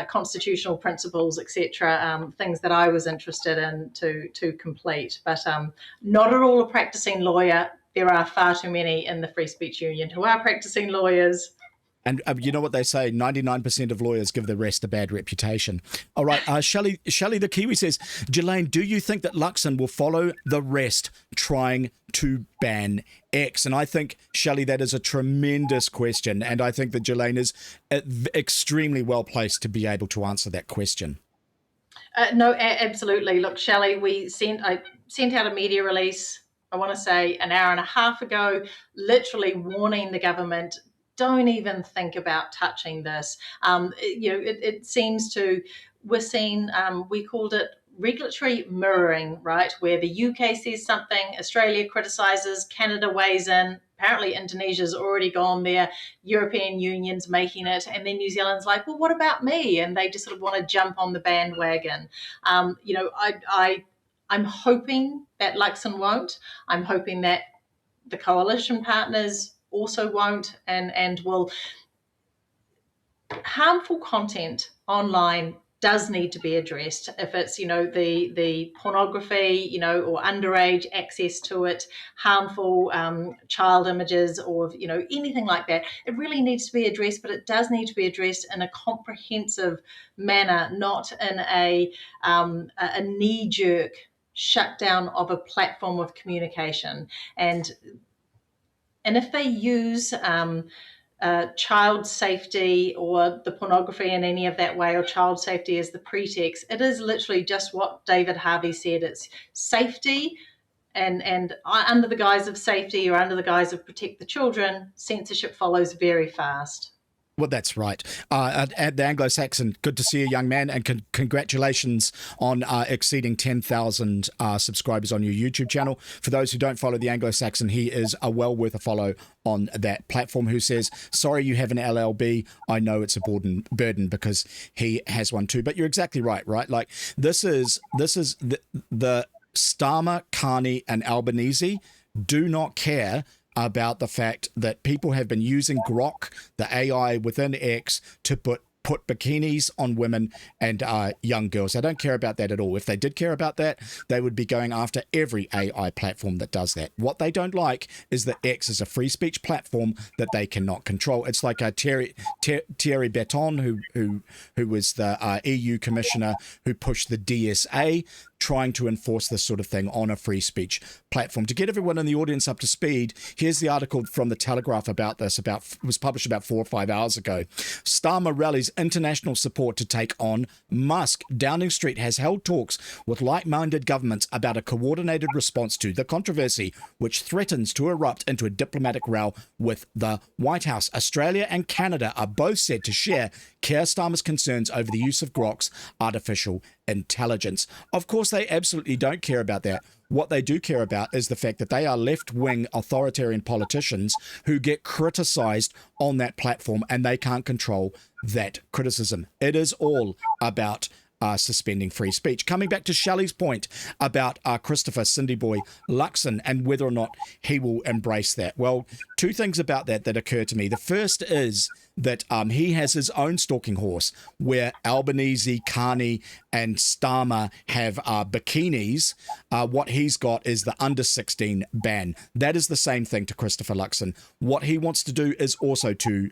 constitutional principles, etc. Things that I was interested in to complete. But not at all a practicing lawyer. There are far too many in the Free Speech Union who are practicing lawyers. And you know what they say, 99% of lawyers give the rest a bad reputation. All right, Shelley the Kiwi says, Jillaine, do you think that Luxon will follow the rest trying to ban X? And I think, Shelley, that is a tremendous question. And I think that Jillaine is extremely well placed to be able to answer that question. No, absolutely. Look, Shelley, I sent out a media release, I want to say an hour and a half ago, literally warning the government, don't even think about touching this. It seems to, we're seeing, we called it regulatory mirroring, right? Where the UK says something, Australia criticises, Canada weighs in, apparently Indonesia's already gone there, European Union's making it, and then New Zealand's like, well, what about me? And they just sort of want to jump on the bandwagon. I'm hoping that Luxon won't. I'm hoping that the coalition partners also won't, and will. Harmful content online does need to be addressed. If it's, the pornography, or underage access to it, harmful child images, or, anything like that, it really needs to be addressed, but it does need to be addressed in a comprehensive manner, not in a knee-jerk shutdown of a platform of communication. And if they use child safety or the pornography in any of that way, or child safety as the pretext, it is literally just what David Harvey said. It's safety, and under the guise of safety or under the guise of protect the children, censorship follows very fast. Well, that's right. At the Anglo-Saxon, good to see you, young man, and congratulations on exceeding 10,000 subscribers on your YouTube channel. For those who don't follow the Anglo-Saxon, he is a well worth a follow on that platform, who says, sorry you have an LLB. I know it's a burden, because he has one too. But you're exactly right? Like, this is the Starmer, Carney and Albanese do not care about the fact that people have been using Grok, the AI within X, to put bikinis on women and young girls. They don't care about that at all. If they did care about that, they would be going after every AI platform that does that. What they don't like is that X is a free speech platform that they cannot control. It's like Thierry Breton, who was the EU commissioner who pushed the DSA, trying to enforce this sort of thing on a free speech platform. To get everyone in the audience up to speed, here's the article from the Telegraph about this. Was published about 4 or 5 hours ago. Starmer rallies international support to take on Musk. Downing Street has held talks with like-minded governments about a coordinated response to the controversy, which threatens to erupt into a diplomatic row with the White House. Australia and Canada are both said to share Keir Starmer's concerns over the use of Grok's artificial intelligence. Of course, they absolutely don't care about that. What they do care about is the fact that they are left-wing authoritarian politicians who get criticized on that platform, and they can't control that criticism. It is all about suspending free speech. Coming back to Shelley's point about Christopher Cindy Boy Luxon and whether or not he will embrace that. Well, two things about that occur to me. The first is that he has his own stalking horse where Albanese, Carney and Starmer have bikinis. What he's got is the under 16 ban. That is the same thing to Christopher Luxon. What he wants to do is also to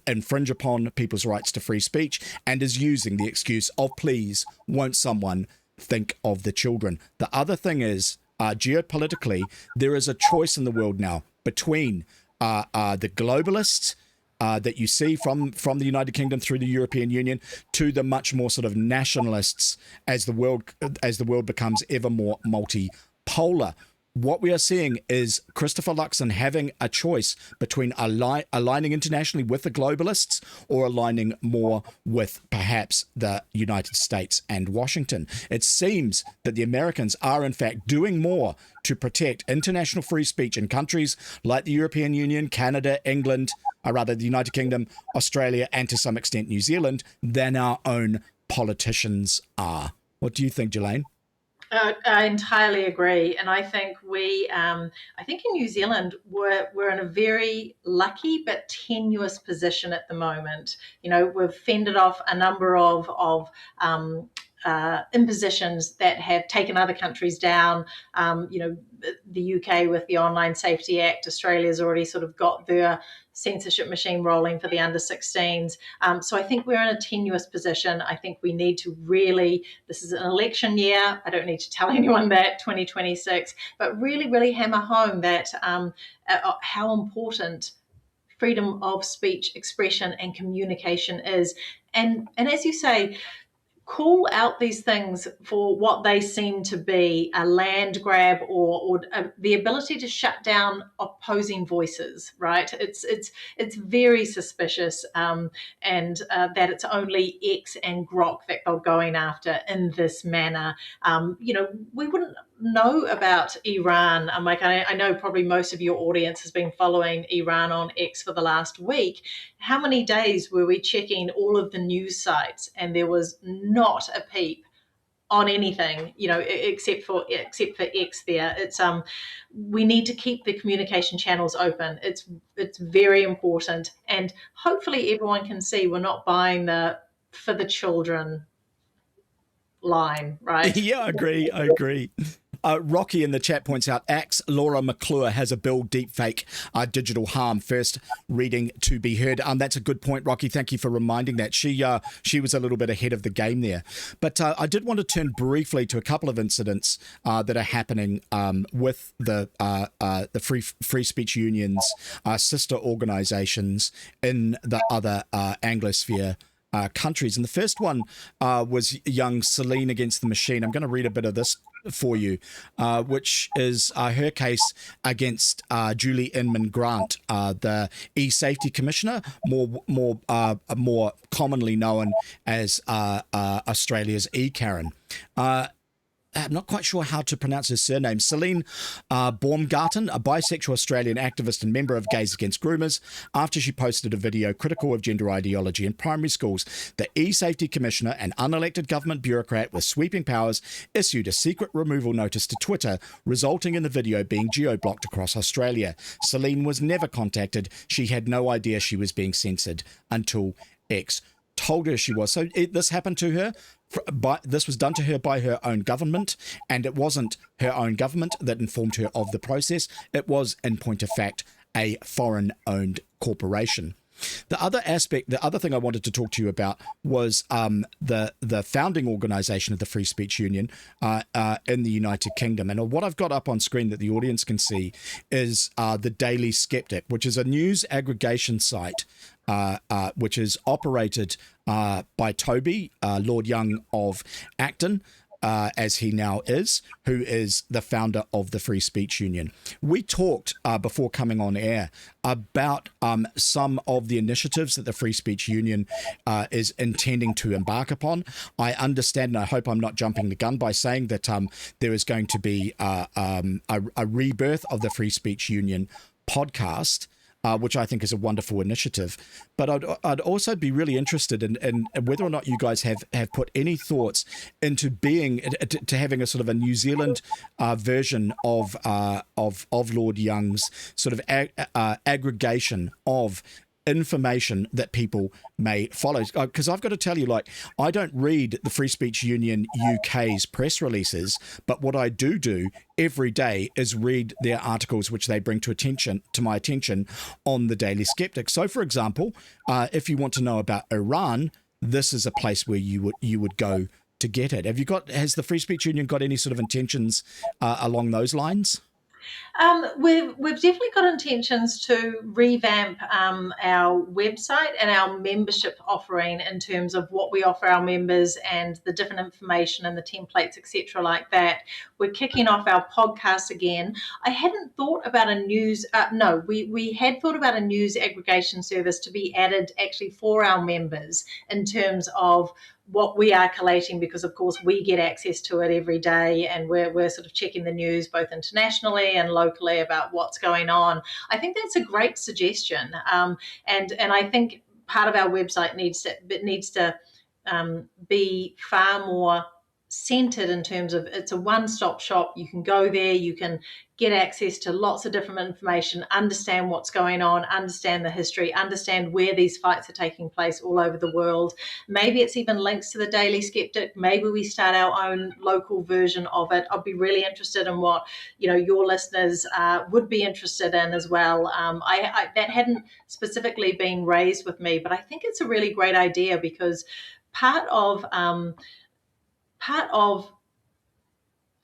infringe upon people's rights to free speech, and is using the excuse of, please, won't someone think of the children. The other thing is, geopolitically, there is a choice in the world now between the globalists that you see from the United Kingdom through the European Union to the much more sort of nationalists as the world becomes ever more multipolar. What we are seeing is Christopher Luxon having a choice between aligning internationally with the globalists or aligning more with perhaps the United States and Washington. It seems that the Americans are in fact doing more to protect international free speech in countries like the European Union, Canada, England, or rather the United Kingdom, Australia, and to some extent New Zealand than our own politicians are. What do you think, Jillaine? I entirely agree, and I think I think in New Zealand we're in a very lucky but tenuous position at the moment. You know, we've fended off a number of impositions that have taken other countries down. You know, the UK with the Online Safety Act, Australia's already sort of got their censorship machine rolling for the under 16s. So I think we're in a tenuous position. I think we need to really, this is an election year. I don't need to tell anyone that, 2026, but really, really hammer home that how important freedom of speech, expression and communication is. And as you say, call out these things for what they seem to be, a land grab or the ability to shut down opposing voices, right? It's very suspicious, and that it's only X and Grok that they're going after in this manner. You know, we wouldn't know about Iran. I know probably most of your audience has been following Iran on X for the last week. How many days were we checking all of the news sites and there was not a peep on anything, you know, except for X there. It's we need to keep the communication channels open. It's very important, and hopefully everyone can see we're not buying the for the children line, right? Yeah, I agree. Rocky in the chat points out, Axe Laura McClure has a bill deepfake digital harm. First reading to be heard. That's a good point, Rocky. Thank you for reminding that. She was a little bit ahead of the game there. But I did want to turn briefly to a couple of incidents that are happening with the Free Speech Union's sister organisations in the other Anglosphere countries. And the first one was young Celine against the machine. I'm going to read a bit of this for you, which is her case against Julie Inman Grant, the e-safety commissioner, more commonly known as Australia's e-Karen. I'm not quite sure how to pronounce his surname. Celine Baumgarten, a bisexual Australian activist and member of Gays Against Groomers, after she posted a video critical of gender ideology in primary schools. The e-safety commissioner, an unelected government bureaucrat with sweeping powers, issued a secret removal notice to Twitter, resulting in the video being geo-blocked across Australia. Celine was never contacted. She had no idea she was being censored until X told her she was. So this happened to her. This was done to her by her own government, and it wasn't her own government that informed her of the process. It was, in point of fact, a foreign-owned corporation. The other aspect, the other thing I wanted to talk to you about was the founding organisation of the Free Speech Union in the United Kingdom. And what I've got up on screen that the audience can see is the Daily Skeptic, which is a news aggregation site which is operated by Toby, Lord Young of Acton, as he now is, who is the founder of the Free Speech Union. We talked before coming on air about some of the initiatives that the Free Speech Union is intending to embark upon. I understand, and I hope I'm not jumping the gun by saying that there is going to be a rebirth of the Free Speech Union podcast, which I think is a wonderful initiative. But I'd also be really interested in whether or not you guys have put any thoughts into to having a sort of a New Zealand version of Lord Young's sort of aggregation of information that people may follow. Because I've got to tell you, like, I don't read the Free Speech Union UK's press releases, but what I do every day is read their articles which they bring to my attention on the Daily Skeptic. So, for example, if you want to know about Iran, this is a place where you would go to get it. Has the Free Speech Union got any sort of intentions along those lines? We've definitely got intentions to revamp our website and our membership offering in terms of what we offer our members and the different information and the templates, etc., like that. We're kicking off our podcast again. I hadn't thought about a news. We had thought about a news aggregation service to be added actually for our members in terms of what we are collating, because of course we get access to it every day, and we're sort of checking the news both internationally and locally about what's going on. I think that's a great suggestion, and I think part of our website needs to be far more centered in terms of it's a one-stop shop. You can go there, you can get access to lots of different information, understand what's going on, understand the history, understand where these fights are taking place all over the world. Maybe it's even links to the Daily Skeptic. Maybe we start our own local version of it. I'd be really interested in what your listeners would be interested in as well. That hadn't specifically been raised with me, but I think it's a really great idea, because part of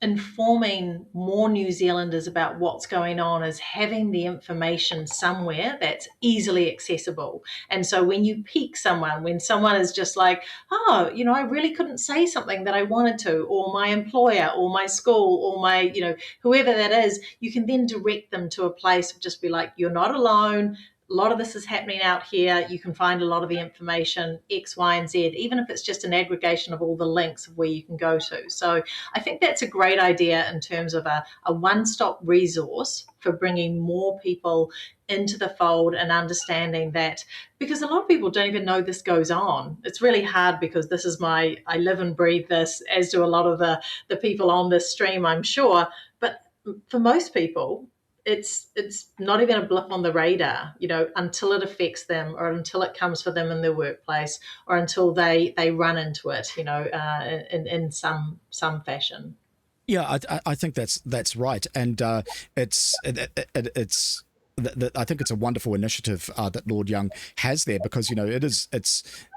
informing more New Zealanders about what's going on is having the information somewhere that's easily accessible. And so when you pique someone, when someone is just like, oh, I really couldn't say something that I wanted to, or my employer or my school or my, whoever that is, you can then direct them to a place of just be like, you're not alone. A lot of this is happening out here. You can find a lot of the information X, Y, and Z, even if it's just an aggregation of all the links of where you can go to. So I think that's a great idea in terms of a one-stop resource for bringing more people into the fold and understanding that, because a lot of people don't even know this goes on. It's really hard, because this is I live and breathe this, as do a lot of the people on this stream, I'm sure. But for most people, it's not even a blip on the radar, until it affects them, or until it comes for them in their workplace, or until they run into it, in some fashion. Yeah, I think that's right, and it's I think it's a wonderful initiative that Lord Young has there, because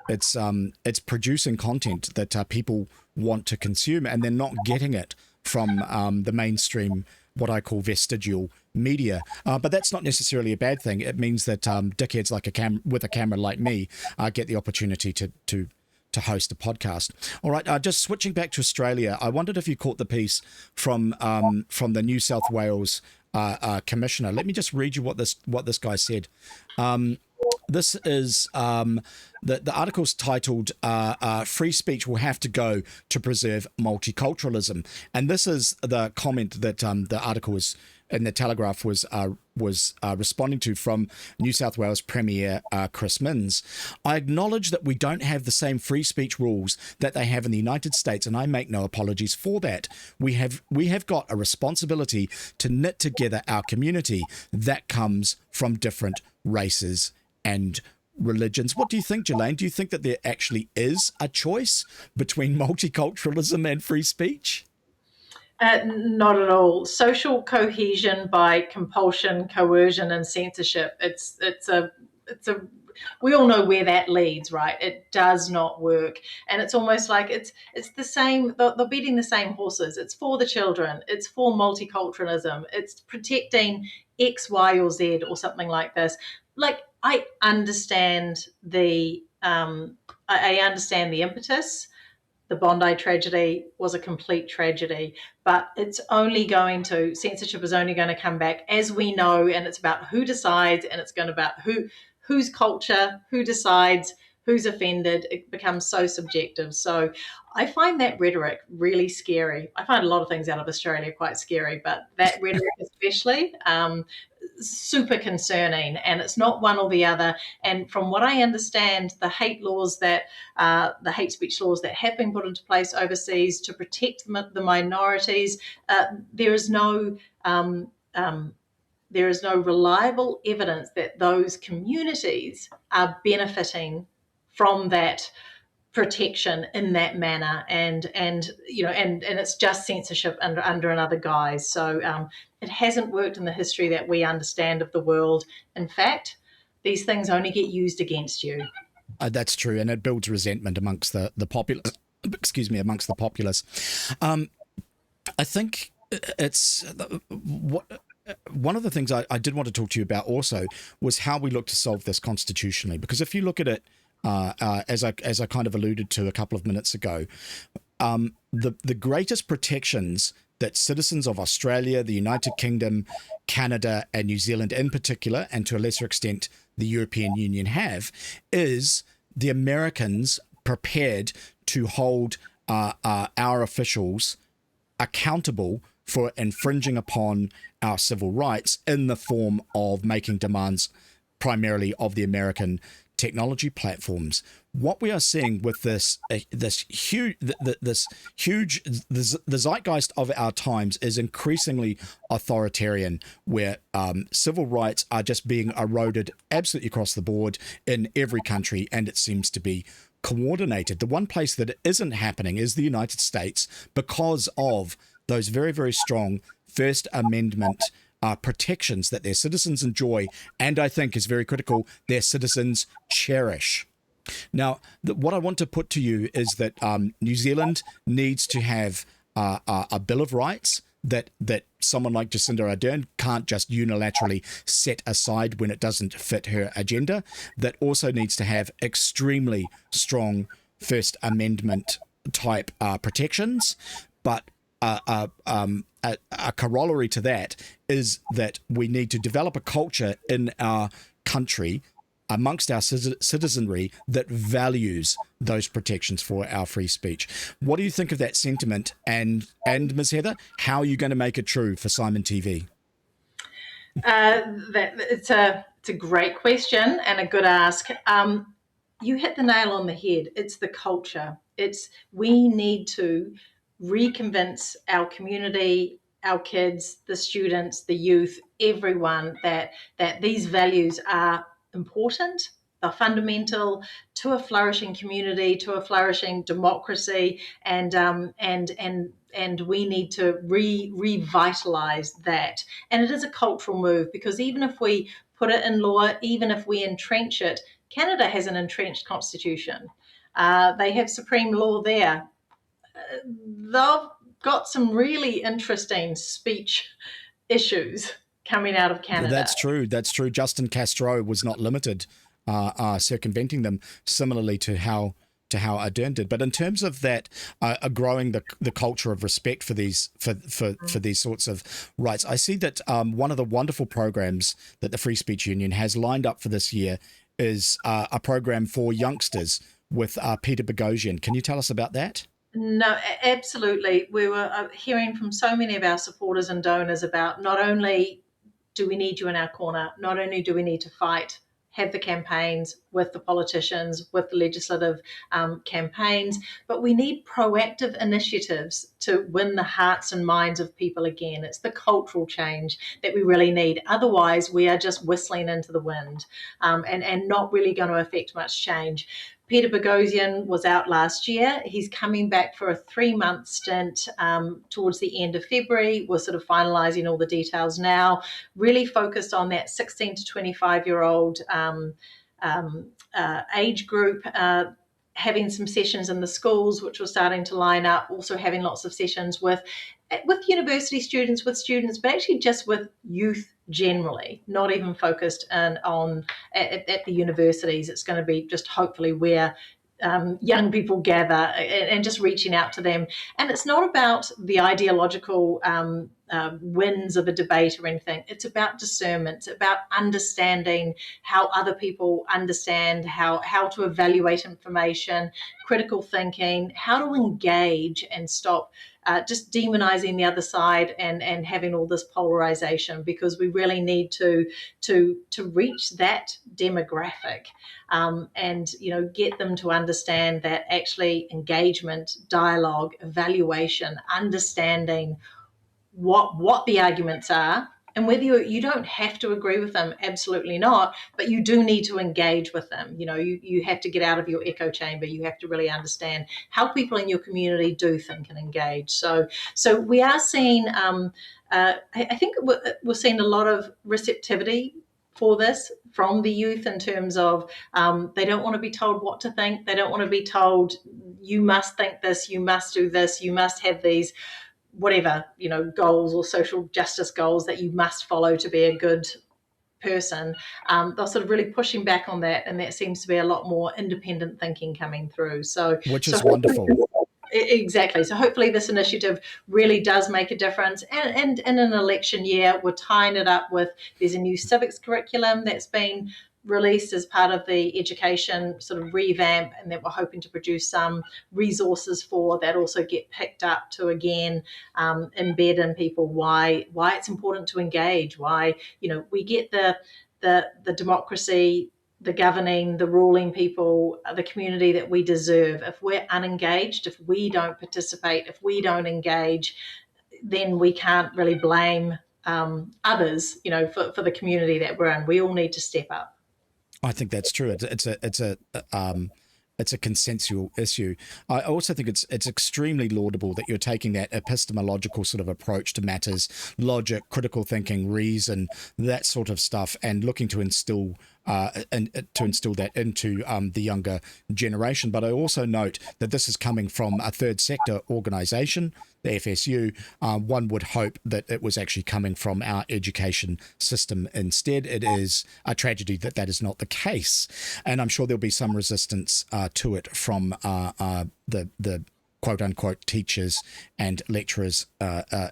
it's producing content that people want to consume, and they're not getting it from the mainstream, what I call vestigial media. But that's not necessarily a bad thing. It means that dickheads like with a camera like me get the opportunity to host a podcast. All right, just switching back to Australia, I wondered if you caught the piece from the New South Wales commissioner. Let me just read you what this guy said. This is the article's titled "Free Speech Will Have to Go to Preserve Multiculturalism," and this is the comment that the article was in the Telegraph was responding to from New South Wales Premier Chris Minns. "I acknowledge that we don't have the same free speech rules that they have in the United States, and I make no apologies for that. We have got a responsibility to knit together our community that comes from different races and religions." What do you think, Jillaine? Do you think that there actually is a choice between multiculturalism and free speech? Not at all. Social cohesion by compulsion, coercion, and censorship. It's a we all know where that leads, right? It does not work. And it's almost like it's the same, they're beating the same horses. It's for the children, it's for multiculturalism, it's protecting X, Y, or Z, or something like this. Like, I understand I understand the impetus. The Bondi tragedy was a complete tragedy, but censorship is only going to come back, as we know, and it's about who decides, and it's going to about whose culture, who decides, who's offended. It becomes so subjective. So I find that rhetoric really scary. I find a lot of things out of Australia quite scary, but that rhetoric especially, super concerning, and it's not one or the other. And from what I understand, the hate speech laws that have been put into place overseas to protect the minorities, there is no reliable evidence that those communities are benefiting from that protection in that manner, and it's just censorship under another guise. So it hasn't worked in the history that we understand of the world. In fact, these things only get used against you. That's true, and it builds resentment amongst the populace. Excuse me, amongst the populace. I think it's one of the things I did want to talk to you about also was how we look to solve this constitutionally, because if you look at it, as I kind of alluded to a couple of minutes ago, the greatest protections that citizens of Australia, the United Kingdom, Canada, and New Zealand in particular, and to a lesser extent the European Union have, is the Americans prepared to hold our officials accountable for infringing upon our civil rights in the form of making demands primarily of the American technology platforms. What we are seeing with the zeitgeist of our times is increasingly authoritarian, where civil rights are just being eroded absolutely across the board in every country, and it seems to be coordinated. The one place that it isn't happening is the United States, because of those very, very strong First Amendment protections that their citizens enjoy, and I think is very critical, their citizens cherish. Now, what I want to put to you is that New Zealand needs to have a Bill of Rights that someone like Jacinda Ardern can't just unilaterally set aside when it doesn't fit her agenda. That also needs to have extremely strong First Amendment type protections, but a corollary to that is that we need to develop a culture in our country amongst our citizenry that values those protections for our free speech. What do you think of that sentiment? And Ms. Heather, how are you going to make it true for SimonTV? It's a great question and a good ask. You hit the nail on the head. It's the culture. We need to reconvince our community, our kids, the students, the youth, everyone that these values are important. They're fundamental to a flourishing community, to a flourishing democracy, and we need to revitalize that. And it is a cultural move, because even if we put it in law, even if we entrench it, Canada has an entrenched constitution. They have supreme law there. They've got some really interesting speech issues coming out of Canada. That's true. Justin Castro was not limited, circumventing them, similarly to how Ardern did. But in terms of that, growing the culture of respect for these for these sorts of rights, I see that one of the wonderful programs that the Free Speech Union has lined up for this year is a program for youngsters with Peter Boghossian. Can you tell us about that? No, absolutely. We were hearing from so many of our supporters and donors about not only do we need you in our corner, not only do we need to fight, have the campaigns with the politicians, with the legislative campaigns, but we need proactive initiatives to win the hearts and minds of people again. It's the cultural change that we really need. Otherwise, we are just whistling into the wind and not really going to affect much change. Peter Boghossian was out last year. He's coming back for a 3-month stint towards the end of February. We're sort of finalising all the details now, really focused on that 16 to 25-year-old age group. Having some sessions in the schools, which were starting to line up, also having lots of sessions with university students, with students, but actually just with youth generally, not even focused on at the universities. It's going to be just hopefully where young people gather, and just reaching out to them. And it's not about the ideological wins of a debate or anything. It's about discernment. It's about understanding how other people understand, how to evaluate information, critical thinking, how to engage and stop just demonizing the other side and having all this polarization, because we really need to reach that demographic, and get them to understand that actually engagement, dialogue, evaluation, understanding what the arguments are, and whether you don't have to agree with them, absolutely not, but you do need to engage with them. You have to get out of your echo chamber. You have to really understand how people in your community do think and engage. So we are seeing, I think we're seeing a lot of receptivity for this from the youth, in terms of they don't want to be told what to think. They don't want to be told, you must think this, you must do this, you must have these whatever, goals or social justice goals that you must follow to be a good person. They're sort of really pushing back on that, and that seems to be a lot more independent thinking coming through. Which is wonderful. Exactly. So hopefully this initiative really does make a difference. And in an election year, we're tying it up with, there's a new civics curriculum that's been released as part of the education sort of revamp, and that we're hoping to produce some resources for that also get picked up to, again, embed in people why it's important to engage, why we get the democracy, the governing, the ruling people, the community that we deserve. If we're unengaged, if we don't participate, if we don't engage, then we can't really blame others, for the community that we're in. We all need to step up. I think that's true. It's a consensual issue. I also think it's extremely laudable that you're taking that epistemological sort of approach to matters, logic, critical thinking, reason, that sort of stuff, and looking to instill that into the younger generation. But I also note that this is coming from a third sector organisation, the FSU. One would hope that it was actually coming from our education system instead. It is a tragedy that that is not the case, and I'm sure there'll be some resistance to it from the quote-unquote teachers and lecturers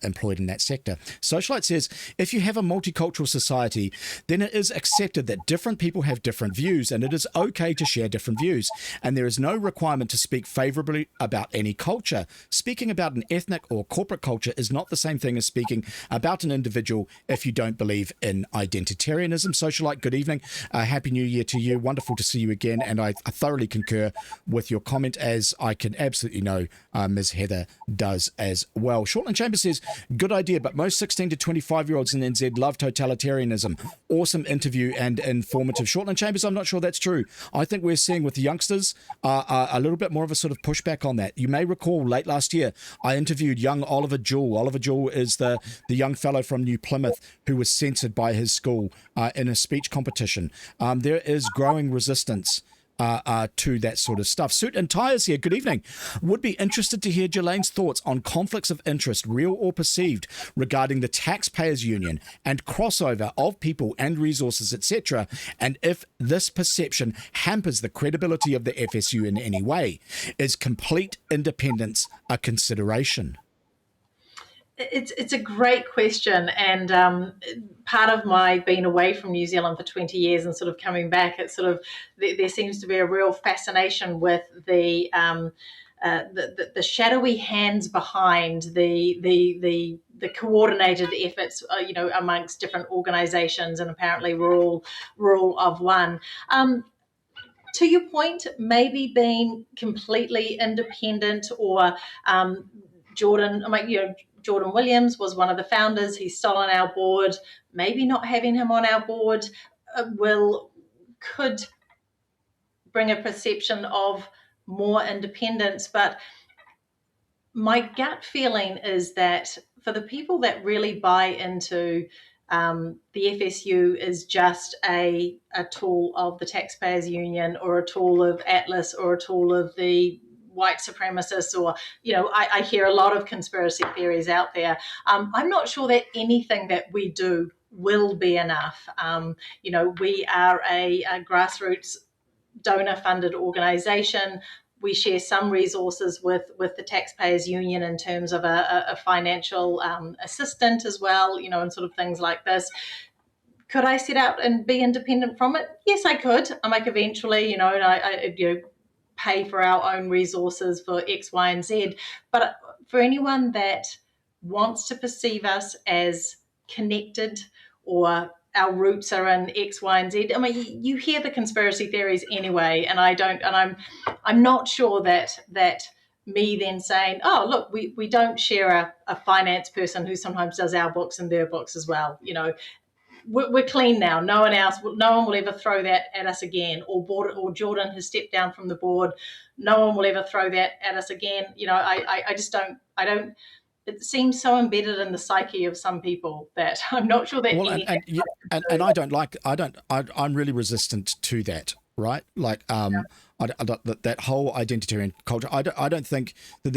employed in that sector. Socialite says, if you have a multicultural society, then it is accepted that different people have different views, and it is okay to share different views, and there is no requirement to speak favourably about any culture. Speaking about an ethnic or corporate culture is not the same thing as speaking about an individual if you don't believe in identitarianism. Socialite, good evening. Happy New Year to you. Wonderful to see you again, and I thoroughly concur with your comment, as I can absolutely know Ms. Heather does as well. Shortland Chambers says, good idea, but most 16 to 25-year-olds in NZ love totalitarianism. Awesome interview and informative. Shortland Chambers, I'm not sure that's true. I think we're seeing with the youngsters a little bit more of a sort of pushback on that. You may recall late last year, I interviewed young Oliver Jewell. Oliver Jewell is the young fellow from New Plymouth who was censored by his school in a speech competition. There is growing resistance to that sort of stuff. Suit and Tires here, good evening. Would be interested to hear Jillaine's thoughts on conflicts of interest, real or perceived, regarding the taxpayers union and crossover of people and resources, etc., and if this perception hampers the credibility of the FSU in any way. Is complete independence a consideration? It's a great question, and part of my being away from New Zealand for 20 years and sort of coming back, it's sort of there seems to be a real fascination with the shadowy hands behind the coordinated efforts, amongst different organisations, and apparently we're all of one. To your point, maybe being completely independent, or Jordan Williams was one of the founders. He's still on our board. Maybe not having him on our board could bring a perception of more independence. But my gut feeling is that for the people that really buy into the FSU is just a tool of the Taxpayers Union, or a tool of Atlas, or a tool of the white supremacists, or, I hear a lot of conspiracy theories out there. I'm not sure that anything that we do will be enough. We are a grassroots donor-funded organisation. We share some resources with the Taxpayers Union in terms of a financial assistant as well, and sort of things like this. Could I set out and be independent from it? Yes, I could. I might eventually, pay for our own resources for X, Y, and Z. But for anyone that wants to perceive us as connected, or our roots are in X, Y, and Z. I mean, you hear the conspiracy theories anyway, and I'm not sure that me then saying, oh, look, we don't share a finance person who sometimes does our books and their books as well. We're clean now. No one will ever throw that at us again. Or Jordan has stepped down from the board. No one will ever throw that at us again. I just don't. I don't. It seems so embedded in the psyche of some people that I'm not sure that. Well, I'm really resistant to that. Right, like that whole identitarian culture. I don't think that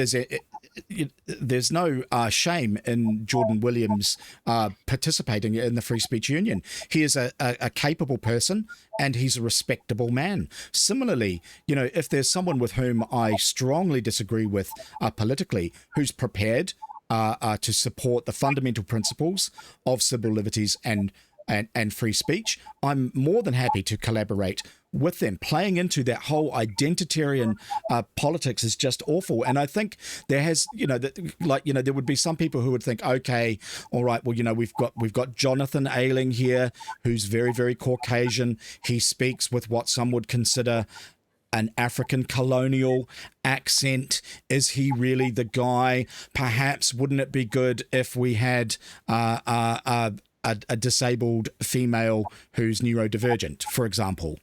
there's no shame in Jordan Williams participating in the Free Speech Union. He is a capable person, and he's a respectable man. Similarly, if there's someone with whom I strongly disagree with politically, who's prepared to support the fundamental principles of civil liberties and free speech, I'm more than happy to collaborate with them. Playing into that whole identitarian politics is just awful. And I think there has, there would be some people who would think, okay, all right, well, we've got Jonathan Ailing here, who's very, very Caucasian. He speaks with what some would consider an African colonial accent. Is he really the guy? Perhaps wouldn't it be good if we had a disabled female who's neurodivergent, for example?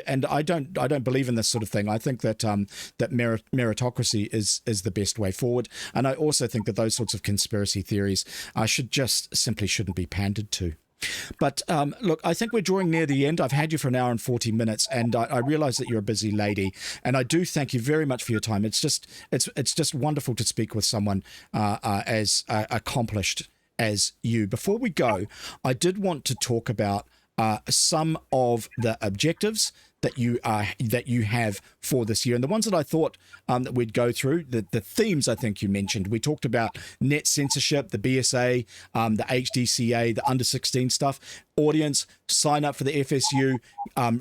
And I don't believe in this sort of thing. I think that meritocracy is the best way forward, and I also think that those sorts of conspiracy theories shouldn't be pandered to. But look, I think we're drawing near the end. I've had you for an hour and 40 minutes, and I realise that you're a busy lady, and I do thank you very much for your time. It's just wonderful to speak with someone as accomplished as you. Before we go, I did want to talk about some of the objectives that you have for this year, and the ones that I thought that we'd go through. The themes I think you mentioned. We talked about net censorship, the BSA, the HDCA, the under 16 stuff. Audience, sign up for the FSU,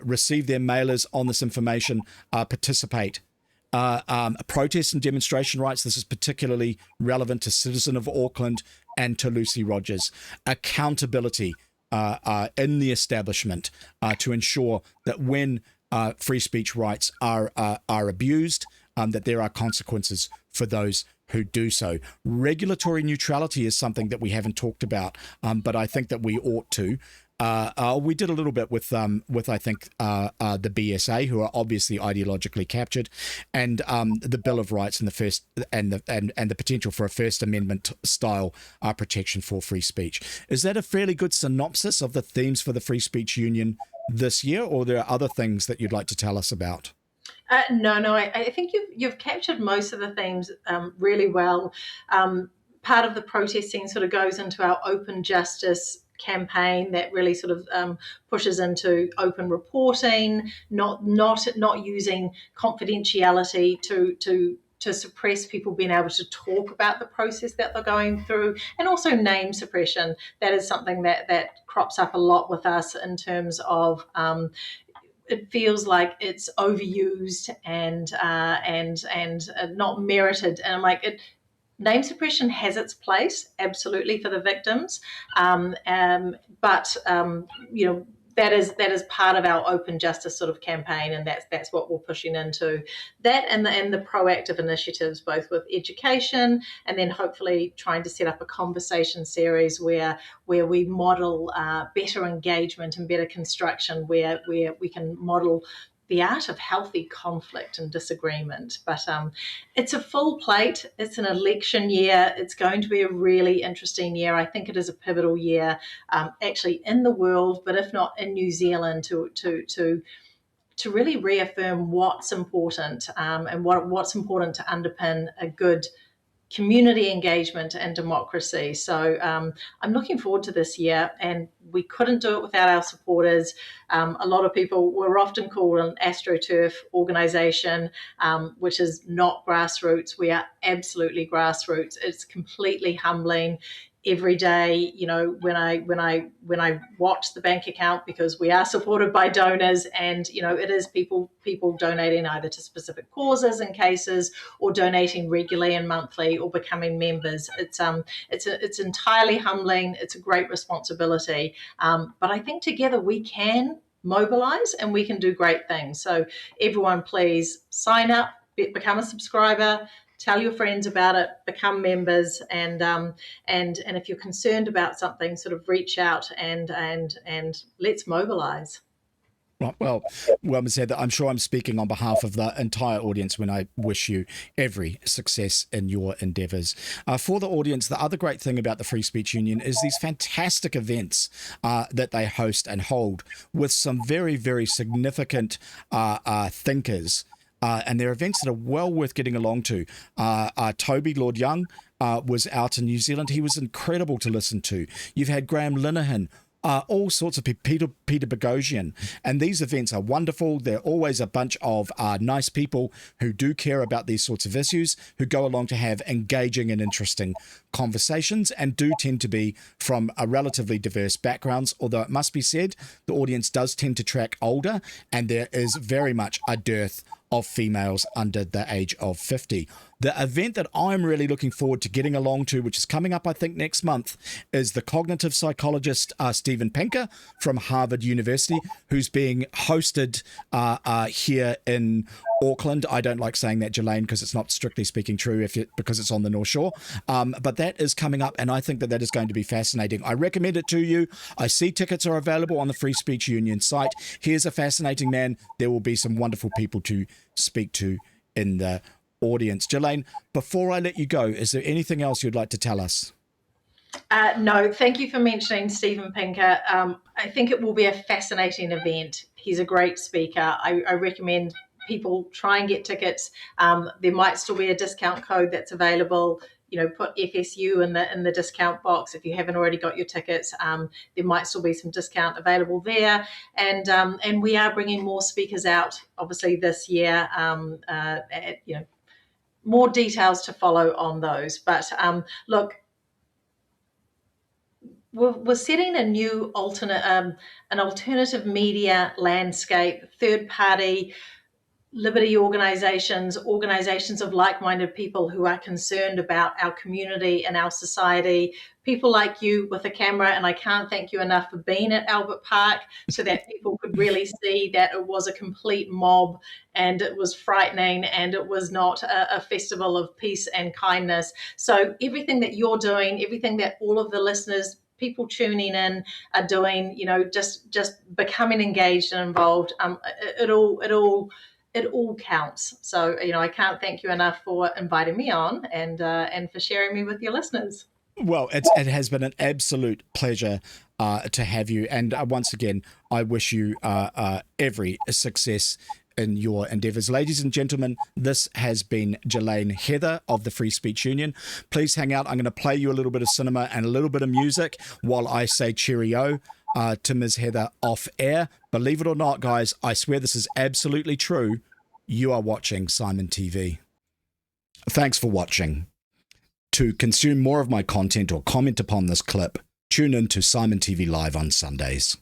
receive their mailers on this information, participate. Protest and demonstration rights. This is particularly relevant to Citizen of Auckland and to Lucy Rogers. Accountability in the establishment to ensure that when free speech rights are abused, that there are consequences for those who do so. Regulatory neutrality is something that we haven't talked about, but I think that we ought to. We did a little bit with I think the BSA, who are obviously ideologically captured, and the Bill of Rights and the potential for a First Amendment style protection for free speech. Is that a fairly good synopsis of the themes for the Free Speech Union this year, or there are other things that you'd like to tell us about? No. I think you've captured most of the themes really well. Part of the protesting sort of goes into our open justice campaign that really sort of pushes into open reporting, not using confidentiality to suppress people being able to talk about the process that they're going through, and also name suppression. That is something that crops up a lot with us in terms of it feels like it's overused and not merited. And I'm like, name suppression has its place, absolutely, for the victims, but that is part of our open justice sort of campaign, and that's what we're pushing into. That and the proactive initiatives, both with education and then hopefully trying to set up a conversation series where we model better engagement and better construction, where we can model the art of healthy conflict and disagreement. But it's a full plate. It's an election year. It's going to be a really interesting year. I think it is a pivotal year, actually in the world, but if not in New Zealand, to really reaffirm what's important, and what's important to underpin a good community engagement and democracy. So I'm looking forward to this year, and we couldn't do it without our supporters. A lot of people were often called an AstroTurf organisation, which is not grassroots. We are absolutely grassroots. It's completely humbling. Every day, when I watch the bank account, because we are supported by donors, and it is people donating either to specific causes and cases, or donating regularly and monthly, or becoming members. It's entirely humbling. It's a great responsibility, but I think together we can mobilize and we can do great things. So everyone, please sign up, become a subscriber. Tell your friends about it, become members, and if you're concerned about something, sort of reach out and let's mobilise. Well, Ms. Heather, I'm sure I'm speaking on behalf of the entire audience when I wish you every success in your endeavours. For the audience, the other great thing about the Free Speech Union is these fantastic events that they host and hold with some very, very significant thinkers. And they're events that are well worth getting along to. Toby Lord Young was out in New Zealand. He was incredible to listen to. You've had Graham Linehan, all sorts of people, Peter Boghossian. And these events are wonderful. They're always a bunch of nice people who do care about these sorts of issues, who go along to have engaging and interesting conversations, and do tend to be from a relatively diverse backgrounds. Although it must be said, the audience does tend to track older, and there is very much a dearth of females under the age of 50. The event that I'm really looking forward to getting along to, which is coming up, I think, next month, is the cognitive psychologist Steven Pinker from Harvard University, who's being hosted here in Auckland. I don't like saying that, Jillaine, because it's not strictly speaking true because it's on the North Shore. But that is coming up, and I think that is going to be fascinating. I recommend it to you. I see tickets are available on the Free Speech Union site. Here's a fascinating man. There will be some wonderful people to speak to in the audience. Jillaine, before I let you go, is there anything else you'd like to tell us? No, thank you for mentioning Steven Pinker. I think it will be a fascinating event. He's a great speaker. I recommend people try and get tickets. There might still be a discount code that's available. Put FSU in the discount box if you haven't already got your tickets. There might still be some discount available there, and we are bringing more speakers out, obviously, this year. More details to follow on those. But look, we're setting a new an alternative media landscape, third-party liberty organisations of like-minded people who are concerned about our community and our society, people like you with a camera, and I can't thank you enough for being at Albert Park so that people could really see that it was a complete mob and it was frightening and it was not a festival of peace and kindness. So everything that you're doing, everything that all of the listeners, people tuning in are doing, just becoming engaged and involved, it all counts. So, I can't thank you enough for inviting me on and for sharing me with your listeners. Well, it has been an absolute pleasure to have you. And once again, I wish you every success in your endeavours. Ladies and gentlemen, this has been Jillaine Heather of the Free Speech Union. Please hang out. I'm going to play you a little bit of cinema and a little bit of music while I say cheerio to Ms. Heather off air. Believe it or not, guys, I swear this is absolutely true. You are watching SimonTV. Thanks for watching. To consume more of my content or comment upon this clip, tune in to SimonTV Live on Sundays.